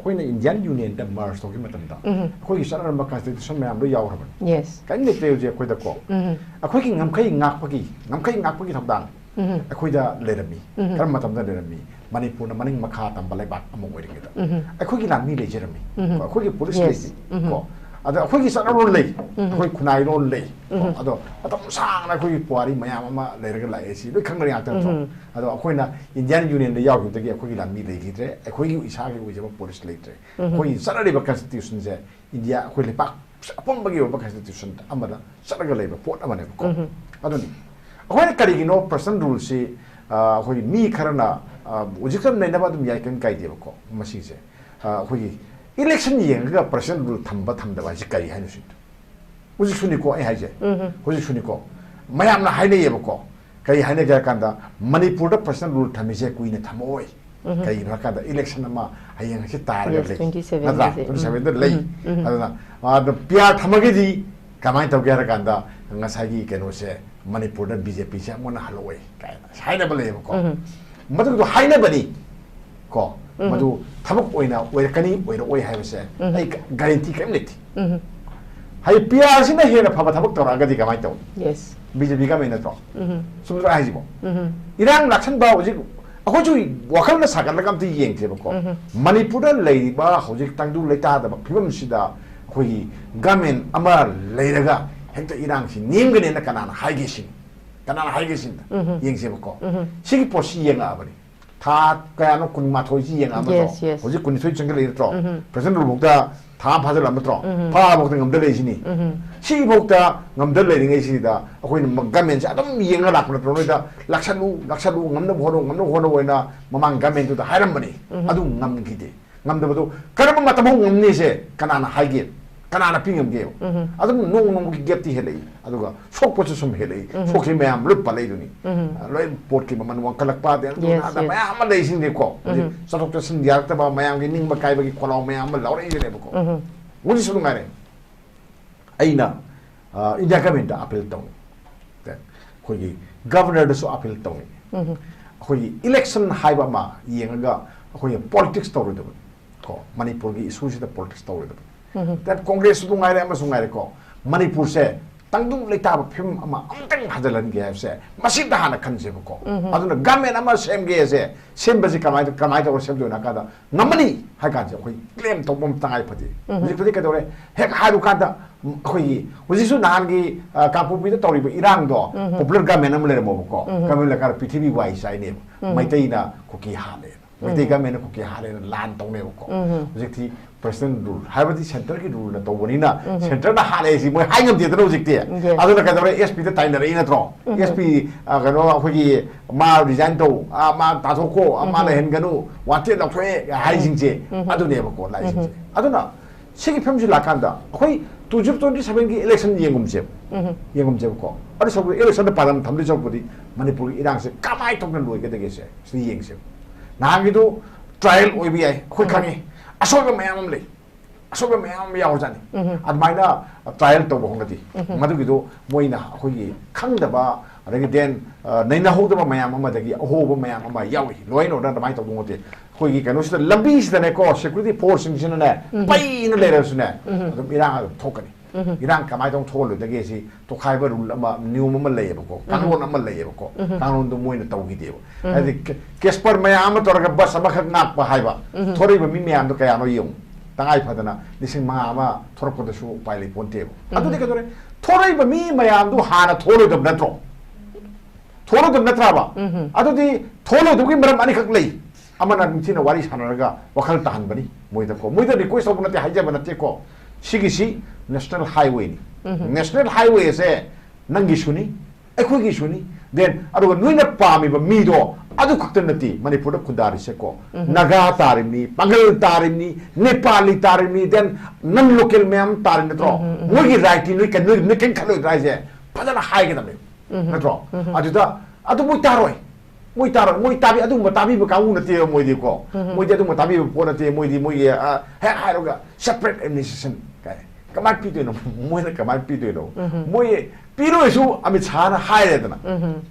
ꯑꯩꯈꯣꯏꯅ ꯏꯟꯗꯤꯌꯟ ꯌꯨꯅꯤꯌꯟꯗ ꯃꯔꯖ ꯇꯧꯈꯤꯕ ꯃꯇꯝꯗ ꯑꯩꯈꯣꯏꯒꯤ ꯆꯠꯅꯔꯝꯕ ꯀꯟꯁꯇꯤꯇ꯭ꯌꯨꯁꯟ ꯃꯌꯥꯝꯗꯣ ꯌꯥꯎꯔꯕꯅꯤ ꯀꯔꯤꯝ ꯂꯩꯇꯦ ꯍꯧꯖꯤꯛ ꯑꯩꯈꯣꯏꯗꯀꯣ ꯑꯩꯈꯣꯏꯒꯤ ꯉꯝꯈꯩ ꯉꯥꯛꯄꯒꯤ ꯊꯧꯗꯥꯡ ꯑꯩꯈꯣꯏꯗ ꯂꯩꯔꯝꯃꯤ ꯀꯔꯝꯕ ꯃꯇꯝꯗ ꯂꯩꯔꯝꯃꯤ ꯃꯅꯤꯄꯨꯔꯅ ꯃꯅꯤꯡ ꯃꯈꯥ ꯇꯝꯕ ꯂꯩꯕꯥꯛ ꯑꯃ ꯑꯣꯏꯔꯤꯉꯩꯗ ꯑꯩꯈꯣꯏꯒꯤ ꯂꯥꯟꯃꯤ ꯂꯩꯖꯔꯝꯃꯤ ꯑꯩꯈꯣꯏꯒꯤ ꯄꯨꯂꯤꯁ ꯂꯩ ꯀꯣ ꯑꯗꯣ ꯑꯩꯈꯣꯏꯒꯤ ꯆꯠꯅꯔꯣꯜ ꯂꯩ ꯑꯩꯈꯣꯏ ꯈꯨꯟꯅꯥꯏꯔꯣꯜ ꯂꯩ ꯑꯗꯣ ꯃꯇꯝ ꯁꯥꯡꯅ ꯑꯩꯈꯣꯏꯒꯤ ꯄꯨꯋꯥꯔꯤ ꯃꯌꯥꯝ ꯑꯃ ꯂꯩꯔꯒ ꯂꯥꯛꯑꯦ ꯁꯤ ꯂꯣꯏ ꯈꯪꯅꯔꯤ ꯉꯥꯛꯇ ꯅꯠꯇ꯭ꯔꯣ ꯑꯗꯣ ꯑꯩꯈꯣꯏꯅ ꯏꯟꯗꯤꯌꯟ ꯌꯨꯅꯤꯌꯟꯗ ꯌꯥꯎꯈꯤꯕꯗꯒꯤ ꯑꯩꯈꯣꯏꯒꯤ ꯂꯥꯟꯃꯤ ꯂꯩꯈꯤꯗ꯭रे ꯑꯩꯈꯣꯏꯒꯤ ꯏꯁꯥꯒꯤ ꯑꯣꯏꯖꯕ ꯄꯨꯂꯤꯁ ꯂꯩꯇ꯭ꯔꯦ ꯑꯩꯈꯣꯏꯒꯤ ꯆꯠꯅꯔꯤꯕ ꯀꯟꯁꯇꯤꯇ꯭ꯌꯨꯁꯟꯁꯦ ꯏꯟꯗꯤꯌꯥ ꯑꯩꯈꯣꯏ ꯂꯩꯄꯥꯛ ꯑꯄꯨꯟꯕꯒꯤ ꯑꯣꯏꯕ ꯀꯟꯁꯇꯤꯇ꯭ꯌꯨꯁꯟ ꯑꯃꯗ ꯆꯠꯂꯒ ꯂꯩꯕ ꯄꯣꯠ ꯑꯃꯅꯦꯕꯀꯣ ꯑꯗꯨꯅꯤ ꯑꯩꯈꯣꯏꯅ ꯀꯔꯤꯒꯤꯅꯣ ꯄꯔꯁꯅꯦꯜ ꯔꯨꯜꯁꯤ ꯑꯩꯈꯣꯏꯒꯤ ꯃꯤ ꯈꯔꯅ ꯍꯧꯖꯤꯛꯇ ꯂꯩꯅꯕ ꯑꯗꯨꯝ ꯌꯥꯏ ꯀꯔꯤꯝ ꯀꯥꯏꯗꯦꯕꯀꯣ ꯃꯁꯤꯁꯦ ꯑꯩꯈꯣꯏꯒꯤ ꯏꯂꯦꯛꯁꯟ ꯌꯦꯡꯉꯒ ꯄꯔꯁꯅꯦꯜ ꯔꯨꯜ ꯊꯝꯕ ꯊꯝꯗꯕ ꯍꯥꯏꯁꯤ ꯀꯔꯤ ꯍꯥꯏꯅꯣ ꯁꯤꯗꯣ ꯍꯧꯖꯤꯛꯁꯨꯅꯤꯀꯣ ꯑꯩ ꯍꯥꯏꯁꯦ ꯍꯧꯖꯤꯛꯁꯨꯅꯤꯀꯣ ꯃꯌꯥꯝꯅ ꯍꯥꯏꯅꯩꯌꯦꯕꯀꯣ ꯀꯔꯤ ꯍꯥꯏꯅꯒꯦ ꯍꯥꯏ ꯀꯥꯟꯗ ꯃꯅꯤꯄꯨꯔꯗ ꯄꯔꯁꯅꯦꯜ ꯔꯨꯜ ꯊꯝꯃꯤꯁꯦ ꯀꯨꯏꯅ ꯊꯝꯃꯛꯑꯣꯏ ꯀꯩꯒꯤꯅꯣ ꯍꯥꯏ ꯀꯥꯟꯗ ꯏꯂꯦꯛꯁꯟ ꯑꯃ ꯍꯌꯦꯡ ꯉꯁꯤ ꯇꯥꯔꯒ ꯂꯩ ꯅꯠꯇ꯭ꯔꯥ 27ꯗ ꯂꯩ ꯑꯗꯨꯅ ꯄꯤꯌꯥꯔ ꯊꯝꯃꯒꯗꯤ ꯀꯃꯥꯏꯅ ꯇꯧꯒꯦ ꯍꯥꯏꯔ ꯀꯥꯟꯗ ꯉꯁꯥꯏꯒꯤ ꯀꯩꯅꯣꯁꯦ ꯃꯅꯤꯄꯨꯔꯗ BJPꯁꯦ ꯑꯃꯨꯛ ꯍꯜꯂꯛꯑꯣꯏ ꯀꯥꯏꯅ ꯍꯥꯏꯅꯕ ꯂꯩꯌꯦꯕꯀꯣ ꯃꯗꯨꯗꯣ ꯍꯥꯏꯅꯕꯅꯤ ꯀꯣ ꯃꯗꯨ ꯊꯕꯛ ꯑꯣꯏꯅ ꯑꯣꯏꯔꯛꯀꯅꯤ ꯑꯣꯏꯔꯛꯑꯣꯏ ꯍꯥꯏꯕꯁꯦ ꯑꯩ ꯒꯥꯔꯦꯟꯇꯤ ꯀꯔꯤꯝ ꯂꯩꯇꯦ ꯍꯥꯏ ꯄꯤꯌꯥꯔꯁꯤꯅ ꯍꯦꯟꯅ ꯐꯕ ꯊꯕꯛ ꯇꯧꯔꯛꯑꯒꯗꯤ ꯀꯃꯥꯏꯅ ꯇꯧ BJP ꯒꯃꯦꯟ ꯅꯠꯇ꯭ꯔꯣ ꯆꯨꯝꯗ꯭ꯔꯣ ꯍꯥꯏꯁꯤꯕꯣ ꯏꯔꯥꯡ ꯂꯥꯛꯁꯟꯕ ꯍꯧꯖꯤꯛ ꯑꯩꯈꯣꯏꯁꯨ ꯋꯥꯈꯜꯅ ꯁꯥꯒꯠꯂꯒ ꯑꯝꯇ ꯌꯦꯡꯁꯦꯕꯀꯣ ꯃꯅꯤꯄꯨꯔꯗ ꯂꯩꯔꯤꯕ ꯍꯧꯖꯤꯛ ꯇꯪꯗꯨ ꯂꯩꯇꯥꯗꯕ ꯐꯤꯕꯝꯁꯤꯗ ꯑꯩꯈꯣꯏꯒꯤ ꯒꯃꯦꯟ ꯑꯃ ꯂꯩꯔꯒ ꯍꯦꯛꯇ ꯏꯔꯥꯡꯁꯤ ꯅꯦꯝꯒꯅꯦꯅ ꯀꯅꯥꯅ ꯍꯥꯏꯒꯦ ꯁꯤꯅꯤ ꯀꯅꯥꯅ ꯍꯥꯏꯒꯦ ꯁꯤꯅ ꯌꯦꯡꯁꯦꯕꯀꯣ ꯁꯤꯒꯤ ꯄꯣꯠꯁꯤ ꯌꯦꯡꯉꯛꯑꯕꯅꯤ ꯊꯥ ꯀꯌꯥꯅꯣ 18ꯁꯤ ꯌꯦꯡꯉꯛꯑꯕ ꯅꯠꯇ꯭ꯔꯣ ꯍꯧꯖꯤꯛ 22 ꯆꯪꯒꯠꯂꯛꯏ ꯅꯠꯇ꯭ꯔꯣ ꯄ꯭ꯔꯁꯤꯗꯦꯟꯠ ꯔꯨꯜꯐꯧꯗ ꯊꯥ ꯑꯃ ꯐꯥꯖꯤꯜꯂꯛꯑꯕ ꯅꯠꯇ꯭ꯔꯣ ꯐꯥꯕꯧꯗ ꯉꯝꯗ ꯂꯩꯔꯤꯁꯤꯅꯤ ꯁꯤꯐꯧꯗ ꯉꯝꯗ ꯂꯩꯔꯤꯉꯩꯁꯤꯗ ꯑꯩꯈꯣꯏꯅ ꯒꯃꯦꯟꯁꯦ ꯑꯗꯨꯝ ꯌꯦꯡꯉ ꯂꯥꯛꯄ ꯅꯠꯇ꯭ꯔꯣ ꯅꯣꯏꯗ ꯂꯥꯛꯁꯜꯂꯨ ꯉꯝꯅꯕ ꯍꯣꯠꯅꯧꯑꯅ ꯃꯃꯥꯡ ꯒꯃꯦꯟꯗꯨꯗ ꯍꯥꯏꯔꯝꯕꯅꯤ ꯑꯗꯨ ꯉꯝꯈꯤꯗꯦ ꯉꯝꯗꯕꯗꯣ ꯀꯔꯝꯕ ꯃꯇꯝꯐꯥꯎ ꯉꯝꯅꯤꯁꯦ ꯀꯅꯥꯅ ꯍꯥꯏꯒꯦ ꯀꯅꯥꯅ ꯄꯤ ꯉꯝꯒꯦ ꯑꯗꯨꯝ ꯅꯣꯡꯃꯒꯤ ꯒꯦꯞꯇꯤ ꯍꯦꯜꯂꯛꯏ ꯑꯗꯨꯒ ꯁꯣꯛꯄꯁꯨ ꯁꯨꯝ ꯍꯦꯜꯂꯛꯏ ꯁꯣꯛꯁꯤ ꯃꯌꯥꯝ ꯂꯣꯏ ꯄꯜꯂꯛꯏꯗꯨꯅꯤ ꯂꯣꯏ ꯄꯣꯠꯀꯤ ꯃꯃꯜ ꯋꯥꯡꯈꯠꯂꯛꯄ ꯑꯗ ꯃꯌꯥꯝ ꯑꯃ ꯂꯩꯁꯤꯡꯅꯦꯀꯣ ꯆꯠꯊꯣꯛ ꯆꯠꯁꯤꯟ ꯌꯥꯔꯛꯇꯕ ꯃꯌꯥꯝꯒꯤ ꯅꯤꯡꯕ ꯀꯥꯏꯕꯒꯤ ꯈꯣꯜꯂꯥꯎ ꯃꯌꯥꯝ ꯑꯃ ꯂꯥꯎꯔꯛꯏꯗꯨꯅꯦꯕꯀꯣ ꯍꯧꯖꯤꯛꯁꯨ ꯅꯨꯡꯉꯥꯏꯔꯦ ꯑꯩꯅ ꯏꯟꯗꯤꯌꯥ ꯒꯃꯦꯟꯗ ꯑꯄꯤꯜ ꯇꯧꯅꯤ ꯑꯩꯈꯣꯏꯒꯤ ꯒꯕꯔꯅꯔꯗꯁꯨ ꯑꯄꯤꯜ ꯇꯧꯅꯤ ꯑꯩꯈꯣꯏꯒꯤ ꯏꯂꯦꯛꯁꯟ ꯍꯥꯏꯕ ꯑꯃ ꯌꯦꯡꯉꯒ ꯑꯩꯈꯣꯏꯒꯤ ꯄꯣꯂꯤꯇꯤꯛꯁ ꯇꯧꯔꯣꯏꯗꯕꯅꯤ ꯀꯣ ꯃꯅꯤꯄꯨꯔꯒꯤ ꯏꯁꯨꯁꯤꯗ ꯄꯣꯂꯤꯇꯤꯛꯁ ꯇꯧꯔꯣꯏꯗꯕꯅꯤ ꯀꯣꯡꯒ꯭ꯔꯦꯁꯁꯨ ꯉꯥꯏꯔꯦ ꯑꯃꯁꯨ ꯉꯥꯏꯔꯦꯀꯣ ꯃꯅꯤꯄꯨꯔꯁꯦ ꯇꯪꯗꯨ ꯂꯩꯇꯥꯕ ꯐꯤꯕꯝ ꯑꯃ ꯑꯃꯨꯛꯇꯪ ꯍꯟꯖꯤꯜꯍꯟꯒꯦ ꯍꯥꯏꯕꯁꯦ ꯃꯁꯤꯗ ꯍꯥꯟꯅ ꯈꯟꯁꯦꯕꯀꯣ ꯑꯗꯨꯅ ꯒꯃꯦꯟ ꯑꯃ ꯁꯦꯝꯒꯦꯁꯦ ꯁꯦꯝꯕꯁꯤ ꯀꯃꯥꯏꯅ ꯇꯧꯔ ꯁꯦꯝꯗꯣꯏꯅꯣ ꯍꯥꯏ ꯀꯥꯟꯗ ꯉꯝꯃꯅꯤ ꯍꯥꯏ ꯀꯥꯟꯁꯦ ꯑꯩꯈꯣꯏ ꯀ꯭ꯂꯦꯝ ꯇꯧꯕ ꯑꯃ ꯇꯉꯥꯏ ꯐꯗꯦ ꯍꯧꯖꯤꯛꯄꯨꯗꯤ ꯀꯩꯗꯧꯔꯦ ꯍꯦꯛ ꯍꯥꯏꯔꯨꯀꯥꯟꯗ ꯑꯩꯈꯣꯏꯒꯤ ꯍꯧꯖꯤꯛꯁꯨ ꯅꯍꯥꯟꯒꯤ ꯀꯥꯡꯄꯣꯛꯄꯤꯗ ꯇꯧꯔꯤꯕ ꯏꯔꯥꯡꯗꯣ ꯄꯣꯄꯨꯂꯔ ꯒꯃꯦꯟ ꯑꯃ ꯂꯩꯔꯝꯃꯣꯕꯀꯣ ꯒꯃꯦꯟ ꯂꯩꯔꯀꯥꯟꯗ ꯄ꯭ꯔꯤꯊꯤꯕꯤ ꯋꯥꯏ ꯆꯥꯏꯅꯦꯕ ꯃꯩꯇꯩꯅ ꯀꯨꯀꯤ ꯍꯥꯜꯂꯦꯅ ꯃꯩꯇꯩ ꯒꯃꯦꯟꯅ ꯀꯨꯀꯤ ꯍꯥꯜꯂꯦꯅ ꯂꯥꯟ ꯇꯧꯅꯦꯕꯀꯣ ꯍꯧꯖꯤꯛꯇꯤ ꯄꯔꯁꯅꯦꯜ ꯔꯨꯜ ꯍꯥꯏꯕꯗꯤ ꯁꯦꯟꯇꯔꯒꯤ ꯔꯨꯜꯅ ꯇꯧꯕꯅꯤꯅ ꯁꯦꯟꯇꯔꯅ ꯍꯥꯠꯂꯛꯏꯁꯤ ꯃꯣꯏ ꯍꯥꯏ ꯉꯝꯗꯦꯗꯅ ꯍꯧꯖꯤꯛꯇꯤ ꯑꯗꯨꯅ ꯀꯩꯗꯧꯔꯦ SP ꯗ ꯇꯥꯏꯅꯔꯛꯏ ꯅꯠꯇ꯭ꯔꯣ SP ꯀꯩꯅꯣ ꯑꯩꯈꯣꯏꯒꯤ ꯃꯥ ꯔꯤꯖꯥꯏꯟ ꯇꯧ ꯃꯥ ꯇꯥꯊꯣꯛꯈꯣ ꯃꯥ ꯂꯩꯍꯟꯒꯅꯨ ꯋꯥꯟꯇꯦꯠ ꯂꯧꯊꯣꯛꯑꯦ ꯍꯥꯏꯁꯤꯡꯁꯦ ꯑꯗꯨꯅꯦꯕꯀꯣ ꯂꯥꯛꯏꯁꯤꯡꯁꯦ ꯑꯗꯨꯅ ꯁꯤꯒꯤ ꯐꯤꯕꯝꯁꯤ ꯂꯥꯛꯀꯥꯟꯗ ꯑꯩꯈꯣꯏ 2027ꯒꯤ ꯏꯂꯦꯛꯁꯟ ꯌꯦꯡꯒꯨꯝꯁꯦꯕꯀꯣ ꯑꯗꯨ ꯁꯔꯨꯛꯄꯨꯗꯤ ꯏꯂꯦꯛꯁꯟꯗ ꯄꯥꯟꯗꯝ ꯊꯝꯗꯣꯏ ꯁꯔꯨꯛꯄꯨꯗꯤ ꯃꯅꯤꯄꯨꯔꯒꯤ ꯏꯔꯥꯡꯁꯦ ꯀꯃꯥꯏꯅ ꯇꯧꯅ ꯂꯣꯏꯒꯗꯒꯦꯁꯦ ꯁꯤꯗ ꯌꯦꯡꯁꯦꯕ ꯅꯍꯥꯟꯒꯤꯗꯨ ꯇ꯭ꯔꯥꯏꯌꯦꯜ ꯑꯣꯏꯕ ꯌꯥꯏ ꯑꯩꯈꯣꯏ ꯈꯪꯉꯤ ꯑꯁꯣꯏꯕ ꯃꯌꯥꯝ ꯑꯃ ꯂꯩ ꯑꯁꯣꯏꯕ ꯃꯌꯥꯝ ꯑꯃ ꯌꯥꯎꯔꯖꯥꯠꯅꯤ ꯑꯗꯨꯃꯥꯏꯅ ꯇ꯭ꯔꯥꯏꯌꯦꯜ ꯇꯧꯕ ꯍꯧꯅꯗꯦ ꯃꯗꯨꯒꯤꯗꯨ ꯃꯣꯏꯅ ꯑꯩꯈꯣꯏꯒꯤ ꯈꯪꯗꯕ ꯑꯗꯒꯤ ꯗꯦꯟ ꯅꯩꯅꯍꯧꯗꯕ ꯃꯌꯥꯝ ꯑꯃꯗꯒꯤ ꯑꯍꯣꯕ ꯃꯌꯥꯝ ꯑꯃ ꯌꯥꯎꯏ ꯂꯣꯏꯅ ꯑꯣꯔꯗꯔ ꯑꯗꯨꯃꯥꯏꯅ ꯇꯧꯕ ꯉꯝꯗꯦ ꯑꯩꯈꯣꯏꯒꯤ ꯀꯩꯅꯣꯁꯤꯗ ꯂꯝꯕꯤꯁꯤꯗꯅꯦꯀꯣ ꯁꯦꯀ꯭ꯌꯨꯔꯤꯇꯤ ꯐꯣꯔꯁꯁꯤꯡꯁꯤꯅꯅꯦ ꯄꯩꯅ ꯂꯩꯔꯁꯨꯅꯦ ꯑꯗꯨꯝ ꯏꯔꯥꯡ ꯑꯗꯨꯝ ꯊꯣꯛꯀꯅꯤ ꯏꯔꯥꯡ ꯀꯃꯥꯏꯅ ꯇꯧꯅ ꯊꯣꯛꯍꯜꯂꯣꯏꯗꯒꯦ ꯁꯤ ꯇꯣꯈꯥꯏꯕ ꯔꯨꯜ ꯑꯃ ꯅꯤꯌꯣꯝ ꯑꯃ ꯂꯩꯌꯦꯕꯀꯣ ꯀꯥꯡꯂꯣꯟ ꯑꯃ ꯂꯩꯌꯦꯕꯀꯣ ꯀꯥꯡꯂꯣꯟꯗꯣ ꯃꯣꯏꯅ ꯇꯧꯈꯤꯗꯦꯕ ꯍꯥꯏꯗꯤ ꯀꯦꯁꯄꯔ ꯃꯌꯥꯝ ꯑꯃ ꯇꯧꯔꯒ ꯕꯁ ꯑꯃꯈꯛ ꯉꯥꯛꯄ ꯍꯥꯏꯕ ꯊꯣꯔꯛꯏꯕ ꯃꯤ ꯃꯌꯥꯝꯗꯣ ꯀꯌꯥꯅꯣ ꯌꯦꯡꯉꯨ ꯇꯉꯥꯏ ꯐꯗꯅ 5,000 ꯑꯃ ꯊꯣꯔꯛꯄꯗꯁꯨ ꯎꯄꯥꯏ ꯂꯩꯄꯣꯟꯇꯦꯕ ꯑꯗꯨꯗꯤ ꯀꯩꯗꯧꯔꯦ ꯊꯣꯔꯛꯏꯕ ꯃꯤ ꯃꯌꯥꯝꯗꯨ ꯍꯥꯟꯅ ꯊꯣꯛꯂꯣꯏꯗꯕ ꯅꯠꯇ꯭ꯔꯣ ꯊꯣꯛꯂꯣꯏꯗꯕ ꯅꯠꯇ꯭ꯔꯕ ꯑꯗꯨꯗꯤ ꯊꯣꯛꯂꯣꯏꯗꯕꯒꯤ ꯃꯔꯝ ꯑꯅꯤꯈꯛ ꯂꯩ ꯑꯃꯅ ꯅꯤꯡꯊꯤꯅ ꯋꯥꯔꯤ ꯁꯥꯟꯅꯔꯒ ꯋꯥꯈꯜ ꯇꯥꯍꯟꯕꯅꯤ ꯃꯣꯏꯗꯀꯣ ꯃꯣꯏꯗ ꯔꯤꯀ꯭ꯋꯦꯁ ꯇꯧꯕ ꯅꯠꯇꯦ ꯍꯥꯏꯖꯕ ꯅꯠꯇꯦꯀꯣ ꯁꯤꯒꯤꯁꯤ ꯅꯦꯁꯅꯦꯜ ꯍꯥꯏꯋꯦꯅꯤ ꯅꯦꯁꯅꯦꯜ ꯍꯥꯏꯋꯦꯁꯦ ꯅꯪꯒꯤꯁꯨꯅꯤ ꯑꯩꯈꯣꯏꯒꯤꯁꯨꯅꯤ ꯗꯦꯟ ꯑꯗꯨꯒ ꯅꯣꯏꯅ ꯄꯥꯝꯃꯤꯕ ꯃꯤꯗꯣ ꯑꯗꯨ ꯈꯛꯇ ꯅꯠꯇꯦ ꯃꯅꯤꯄꯨꯔꯗ ꯈꯨꯟꯗꯥꯔꯤꯁꯦꯀꯣ ꯅꯥꯒꯥ ꯇꯥꯔꯤꯕꯅꯤ ꯄꯥꯡꯒꯜ ꯇꯥꯔꯤꯕꯅꯤ ꯅꯦꯄꯥꯂꯤ ꯇꯥꯔꯤꯕꯅꯤ ꯗꯦꯟ ꯅꯟ ꯂꯣꯀꯦꯜ ꯃꯌꯥꯝ ꯇꯥꯔꯤ ꯅꯠꯇ꯭ꯔꯣ ꯃꯣꯏꯒꯤ ꯔꯥꯏꯠꯇꯤ ꯅꯣꯏ ꯀꯩꯝ ꯈꯜꯂꯣꯏꯗ꯭ꯔꯥ ꯍꯥꯏꯁꯦ ꯐꯖꯅ ꯍꯥꯏꯒꯗꯕꯅꯦ ꯅꯠꯇ꯭ꯔꯣ ꯑꯗꯨꯗ ꯑꯗꯨ ꯃꯣꯏ ꯇꯥꯔꯣꯏ ꯃꯣꯏ ꯑꯗꯨꯒꯨꯝꯕ ꯇꯥꯕꯤꯕ ꯀꯥꯡꯕꯨ ꯅꯠꯇꯦꯕ ꯃꯣꯏꯗꯤꯀꯣ ꯃꯣꯏꯗꯤ ꯑꯗꯨꯒꯨꯝꯕ ꯇꯥꯕꯤꯕ ꯄꯣꯠ ꯅꯠꯇꯦ ꯃꯣꯏꯗꯤ ꯃꯣꯏꯒꯤ ꯍꯦꯛ ꯍꯥꯏꯔꯒ ꯁꯦꯄꯔꯦꯠ ꯑꯦꯗꯃꯤꯅꯤꯁꯇ꯭ꯔꯦꯁꯟ ꯀꯃꯥꯏꯅ ꯄꯤꯗꯣꯏꯅꯣ ꯃꯣꯏꯅ ꯀꯃꯥꯏꯅ ꯄꯤꯗꯣꯏꯅꯣ ꯃꯣꯏ ꯄꯤꯔꯣꯏꯁꯨ ꯑꯃꯤꯠ ꯁꯥꯍꯅ ꯍꯥꯏꯔꯦꯗꯅ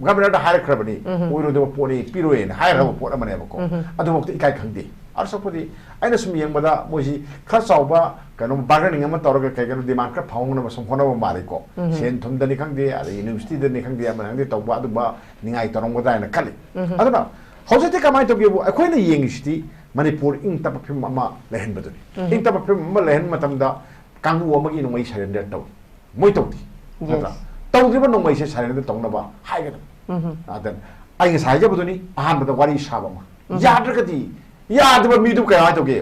ꯒꯕꯔꯅꯔꯗ ꯍꯥꯏꯔꯛꯈ꯭ꯔꯕꯅꯤ ꯑꯣꯏꯔꯣꯏꯗꯕ ꯄꯣꯠꯅꯤ ꯄꯤꯔꯣꯏꯅ ꯍꯥꯏꯈ꯭ꯔꯕ ꯄꯣꯠ ꯑꯃꯅꯦꯕꯀꯣ ꯑꯗꯨꯐꯥꯎꯗ ꯏꯀꯥꯏ ꯈꯪꯗꯦ ꯑꯁꯛꯄꯗꯤ ꯑꯩꯅ ꯁꯨꯝ ꯌꯦꯡꯕꯗ ꯃꯣꯏꯁꯤ ꯈꯔ ꯆꯥꯎꯕ ꯀꯩꯅꯣ ꯕꯥꯔꯒꯦꯅꯤꯡ ꯑꯃ ꯇꯧꯔꯒ ꯀꯩꯅꯣ ꯗꯤꯃꯥꯟ ꯈꯔ ꯐꯥꯎꯅꯕ ꯁꯨꯝ ꯍꯣꯠꯅꯕ ꯃꯥꯜꯂꯤꯀꯣ ꯁꯦꯟ ꯊꯨꯝꯗꯅꯤ ꯈꯪꯗꯦ ꯑꯗꯩ ꯌꯨꯅꯤꯚꯔꯁꯤꯇꯤꯗꯅꯤ ꯈꯪꯗꯦ ꯑꯃ ꯈꯪꯗꯦ ꯇꯧꯕ ꯑꯗꯨꯝꯕ ꯅꯤꯡꯉꯥꯏ ꯇꯧꯔꯝꯒꯗ꯭ꯔꯥ ꯍꯥꯏꯅ ꯈꯜꯂꯤ ꯑꯗꯨꯅ ꯍꯧꯖꯤꯛꯇꯤ ꯀꯃꯥꯏꯅ ꯇꯧꯒꯦꯕꯨ ꯑꯩꯈꯣꯏꯅ ꯌꯦꯡꯉꯤꯁꯤꯗꯤ ꯃꯅꯤꯄꯨꯔ ꯏꯪ ꯇꯞꯄ ꯐꯤꯕꯝ ꯑꯃ ꯂꯩꯍꯟꯕꯗꯨꯅꯤ ꯏꯪ ꯇꯞꯄ ꯐꯤꯕꯝ ꯑꯃ ꯂꯩꯍꯟꯕ ꯃꯇꯝꯗ ꯀꯥꯡꯕꯨ ꯑꯃꯒꯤ ꯅꯣꯡꯃꯩ ꯁꯔꯦꯟꯗꯔ ꯇꯧꯏ ꯃꯣꯏ ꯇꯧꯗꯦ ꯅꯠꯇ꯭ꯔꯥ ꯇꯧꯗ꯭ꯔꯤꯕ ꯅꯣꯡꯃꯩꯁꯦ ꯁꯔꯦꯟꯗꯔ ꯇꯧꯅꯕ ꯍꯥꯏꯒꯗꯕ ꯑꯗꯨꯅ ꯑꯩ ꯉꯁꯥꯏ ꯍꯥꯏꯖꯕꯗꯨꯅꯤ ꯑꯍꯥꯟꯕꯗ ꯋꯥꯔꯤ ꯁꯥꯕ ꯑꯃ ꯌꯥꯗ꯭ꯔꯒꯗꯤ ꯌꯥꯗꯕ ꯃꯤꯗꯨ ꯀꯃꯥꯏꯅ ꯇꯧꯒꯦ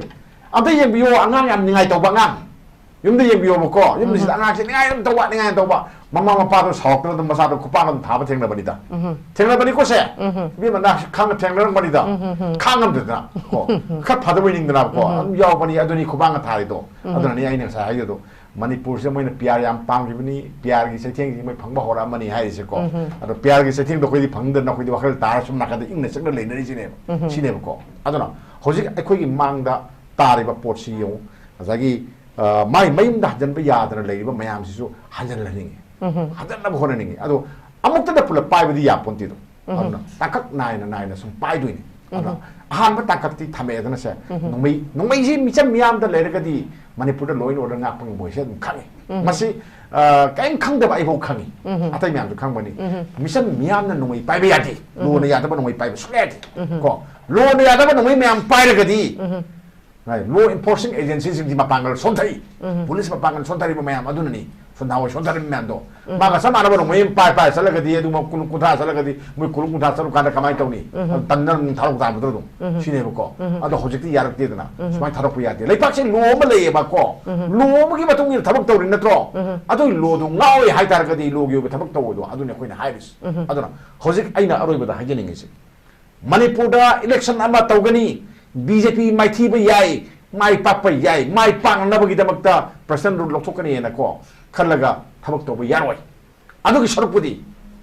ꯑꯝꯇ ꯌꯦꯡꯕꯤꯌꯣ ꯑꯉꯥꯡ ꯌꯥꯝ ꯅꯤꯡꯉꯥꯏ ꯇꯧꯕ ꯑꯉꯥꯡ ꯌꯨꯝꯗ ꯌꯦꯡꯕꯤꯌꯣꯕꯀꯣ ꯌꯨꯝꯗꯁꯤꯗ ꯑꯉꯥꯡꯁꯦ ꯅꯤꯡꯉꯥꯏ ꯑꯗꯨꯝ ꯇꯧꯕ ꯅꯤꯡꯉꯥꯏ ꯑꯗꯨꯝ ꯇꯧꯕ ꯃꯃꯥ ꯃꯄꯥꯗꯣ ꯁꯥꯎꯔꯛꯇꯅ ꯑꯗꯨꯝ ꯃꯆꯥꯗꯣ ꯈꯨꯄꯥꯛ ꯑꯗꯨꯝ ꯊꯥꯕ ꯊꯦꯡꯅꯕꯅꯤꯗ ꯊꯦꯡꯅꯕꯅꯤꯀꯣ ꯁꯦ ꯏꯕꯦꯝꯃ ꯈꯪꯅ ꯊꯦꯡꯅꯔꯝꯕꯅꯤꯗ ꯈꯥꯡꯉꯝꯗꯗꯅ ꯀꯣ ꯈꯔ ꯐꯗꯕ ꯅꯤꯡꯗꯅꯀꯣ ꯑꯗꯨꯝ ꯌꯥꯎꯕꯅꯤ ꯑꯗꯨꯅꯤ ꯈꯨꯄꯥꯛꯅ ꯊꯥꯔꯤꯗꯣ ꯑꯗꯨꯅꯅꯤ ꯑꯩꯅ ꯉꯁꯥꯏ ꯍꯥꯏꯖꯗꯣ ꯃꯅꯤꯄꯨꯔꯁꯤꯗ ꯃꯣꯏꯅ ꯄꯤꯌꯥꯔ ꯌꯥꯝ ꯄꯥꯝꯈꯤꯕꯅꯤ ꯄꯤꯌꯥꯔꯒꯤ ꯆꯩꯊꯦꯡꯁꯤ ꯃꯣꯏ ꯐꯪꯕ ꯍꯧꯔꯛꯑꯃꯅꯤ ꯍꯥꯏꯔꯤꯁꯦꯀꯣ ꯑꯗꯣ ꯄꯤꯌꯥꯔꯒꯤ ꯆꯩꯊꯦꯡꯗꯣ ꯑꯩꯈꯣꯏꯗꯤ ꯐꯪꯗꯅ ꯑꯩꯈꯣꯏꯗꯤ ꯋꯥꯈꯜ ꯇꯥꯔ ꯁꯨꯝ ꯅꯥꯀꯟꯗ ꯏꯪꯅ ꯆꯤꯛꯅ ꯂꯩꯅꯔꯤꯁꯤꯅꯦꯕ ꯁꯤꯅꯦꯕꯀꯣ ꯑꯗꯨꯅ ꯍꯧꯖꯤꯛ ꯑꯩꯈꯣꯏꯒꯤ ꯃꯥꯡꯗ ꯇꯥꯔꯤꯕ ꯄꯣꯠꯁꯤ ꯌꯦꯡꯉꯨ ꯉꯁꯥꯏꯒꯤ ꯃꯥꯏ ꯃꯌꯨꯝꯗ ꯍꯟꯖꯤꯟꯕ ꯌꯥꯗꯅ ꯂꯩꯔꯤꯕ ꯃꯌꯥꯝꯁꯤꯁꯨ ꯍꯟꯖꯤꯜꯍꯟꯅꯤꯡꯉꯤ ꯍꯟꯖꯤꯟꯅꯕ ꯍꯣꯠꯅꯅꯤꯡꯉꯤ ꯑꯗꯣ ꯑꯃꯨꯛꯇꯗ ꯄꯨꯂꯞ ꯄꯥꯏꯕꯗꯤ ꯌꯥꯄꯣꯟꯇꯦꯗꯣ ꯑꯗꯨꯅ ꯇꯥꯡꯀꯛ ꯅꯥꯏꯅ ꯁꯨꯝ ꯄꯥꯏꯗꯣꯏꯅꯤ ꯑꯗꯨꯅ ꯑꯍꯥꯟꯕ ꯇꯥꯡꯀꯛꯇꯤ ꯊꯝꯃꯛꯑꯦꯗꯅ ꯁꯦ ꯅꯣꯡꯃꯩꯁꯤ ꯃꯤꯆꯝ ꯃꯤꯌꯥꯝꯗ ꯂꯩꯔꯒꯗꯤ ꯃꯅꯤꯄꯨꯔꯗ ꯂꯣꯏ ꯑꯣꯔꯗꯔ ꯉꯥꯛꯄ ꯉꯝꯕꯣꯏꯁꯦ ꯑꯗꯨꯝ ꯈꯪꯉꯤ ꯃꯁꯤ ꯀꯔꯤꯝ ꯈꯪꯗꯕ ꯑꯩꯐꯥꯎ ꯈꯪꯉꯤ ꯑꯇꯩ ꯃꯌꯥꯝꯁꯨ ꯈꯪꯕꯅꯤ ꯃꯤꯆꯝ ꯃꯤꯌꯥꯝꯅ ꯅꯣꯡꯃꯩ ꯄꯥꯏꯕ ꯌꯥꯗꯦ ꯂꯣꯅ ꯌꯥꯗꯕ ꯅꯣꯡꯃꯩ ꯄꯥꯏꯕ ꯁꯨꯡꯌꯥ ꯌꯥꯗꯦ ꯀꯣ ꯂꯣꯅ ꯌꯥꯗꯕ ꯅꯣꯡꯃꯩ ꯃꯌꯥꯝ ꯄꯥꯏꯔꯒꯗꯤ ꯂꯣ ꯏꯟꯐꯣꯔꯁꯤꯡ ꯑꯦꯖꯦꯟꯁꯤꯁꯤꯡꯁꯤ ꯃꯄꯥꯡꯒꯜ ꯁꯣꯟꯊꯩ ꯄꯨꯂꯤꯁ ꯃꯄꯥꯡꯒꯜ ꯁꯣꯟꯊꯔꯤꯕ ꯃꯌꯥꯝ ꯑꯗꯨꯅꯅꯤ ꯁꯣꯟꯊꯥꯋꯥꯏ ꯁꯣꯟꯊꯔꯤꯕ ꯃꯌꯥꯝꯗꯣ ꯃꯥꯒ ꯆꯞ ꯃꯥꯟꯅꯕ ꯅꯣꯡꯃꯩ ꯄꯥꯏ ꯆꯠꯂꯒꯗꯤ ꯑꯗꯨꯝ ꯀꯨꯟꯊ꯭ꯔꯥ ꯆꯠꯂꯒꯗꯤ ꯃꯣꯏ ꯀꯨꯟꯊ꯭ꯔꯥ ꯆꯠꯂꯀꯥꯟꯗ ꯀꯃꯥꯏꯅ ꯇꯧꯅꯤ ꯇꯟꯅ ꯊꯥꯗꯣꯛ ꯇꯥꯕꯗꯣ ꯑꯗꯨꯝ ꯁꯤꯅꯦꯕꯀꯣ ꯑꯗꯣ ꯍꯧꯖꯤꯛꯇꯤ ꯌꯥꯔꯛꯇꯦꯗꯅ ꯁꯨꯃꯥꯏꯅ ꯊꯥꯗꯣꯛꯄ ꯌꯥꯗꯦ ꯂꯩꯄꯥꯛꯁꯦ ꯂꯣ ꯑꯃ ꯂꯩꯌꯦꯕꯀꯣ ꯂꯣ ꯑꯃꯒꯤ ꯃꯇꯨꯡ ꯏꯟꯅ ꯊꯕꯛ ꯇꯧꯔꯤ ꯅꯠꯇ꯭ꯔꯣ ꯑꯗꯨꯒꯤ ꯂꯣꯗꯣ ꯉꯥꯎꯋꯦ ꯍꯥꯏꯇꯥꯔꯒꯗꯤ ꯂꯣꯒꯤ ꯑꯣꯏꯕ ꯊꯕꯛ ꯇꯧꯕꯗꯣ ꯑꯗꯨꯅꯤ ꯑꯩꯈꯣꯏꯅ ꯍꯥꯏꯔꯤꯁꯤ ꯑꯗꯨꯅ ꯍꯧꯖꯤꯛ ꯑꯩꯅ ꯑꯔꯣꯏꯕꯗ ꯍꯥꯏꯖꯅꯤꯡꯉꯤꯁꯤ ꯃꯅꯤꯄꯨꯔꯗ ꯏꯂꯦꯛꯁꯟ ꯑꯃ ꯇꯧꯒꯅꯤ BJP ꯃꯥꯏꯊꯤꯕ ꯌꯥꯏ ꯃꯥꯏ ꯄꯥꯛꯄ ꯌꯥꯏ ꯃꯥꯏ ꯄꯥꯛꯅꯕꯒꯤꯗꯃꯛꯇ ꯄꯔꯁꯅꯦꯜ ꯔꯨꯜ ꯂꯧꯊꯣꯛꯀꯅꯤꯅꯀꯣ ꯈꯜꯂꯒ ꯊꯕꯛ ꯇꯧꯕ ꯌꯥꯔꯣꯏ ꯑꯗꯨꯒꯤ ꯁꯔꯨꯛꯄꯨꯗꯤ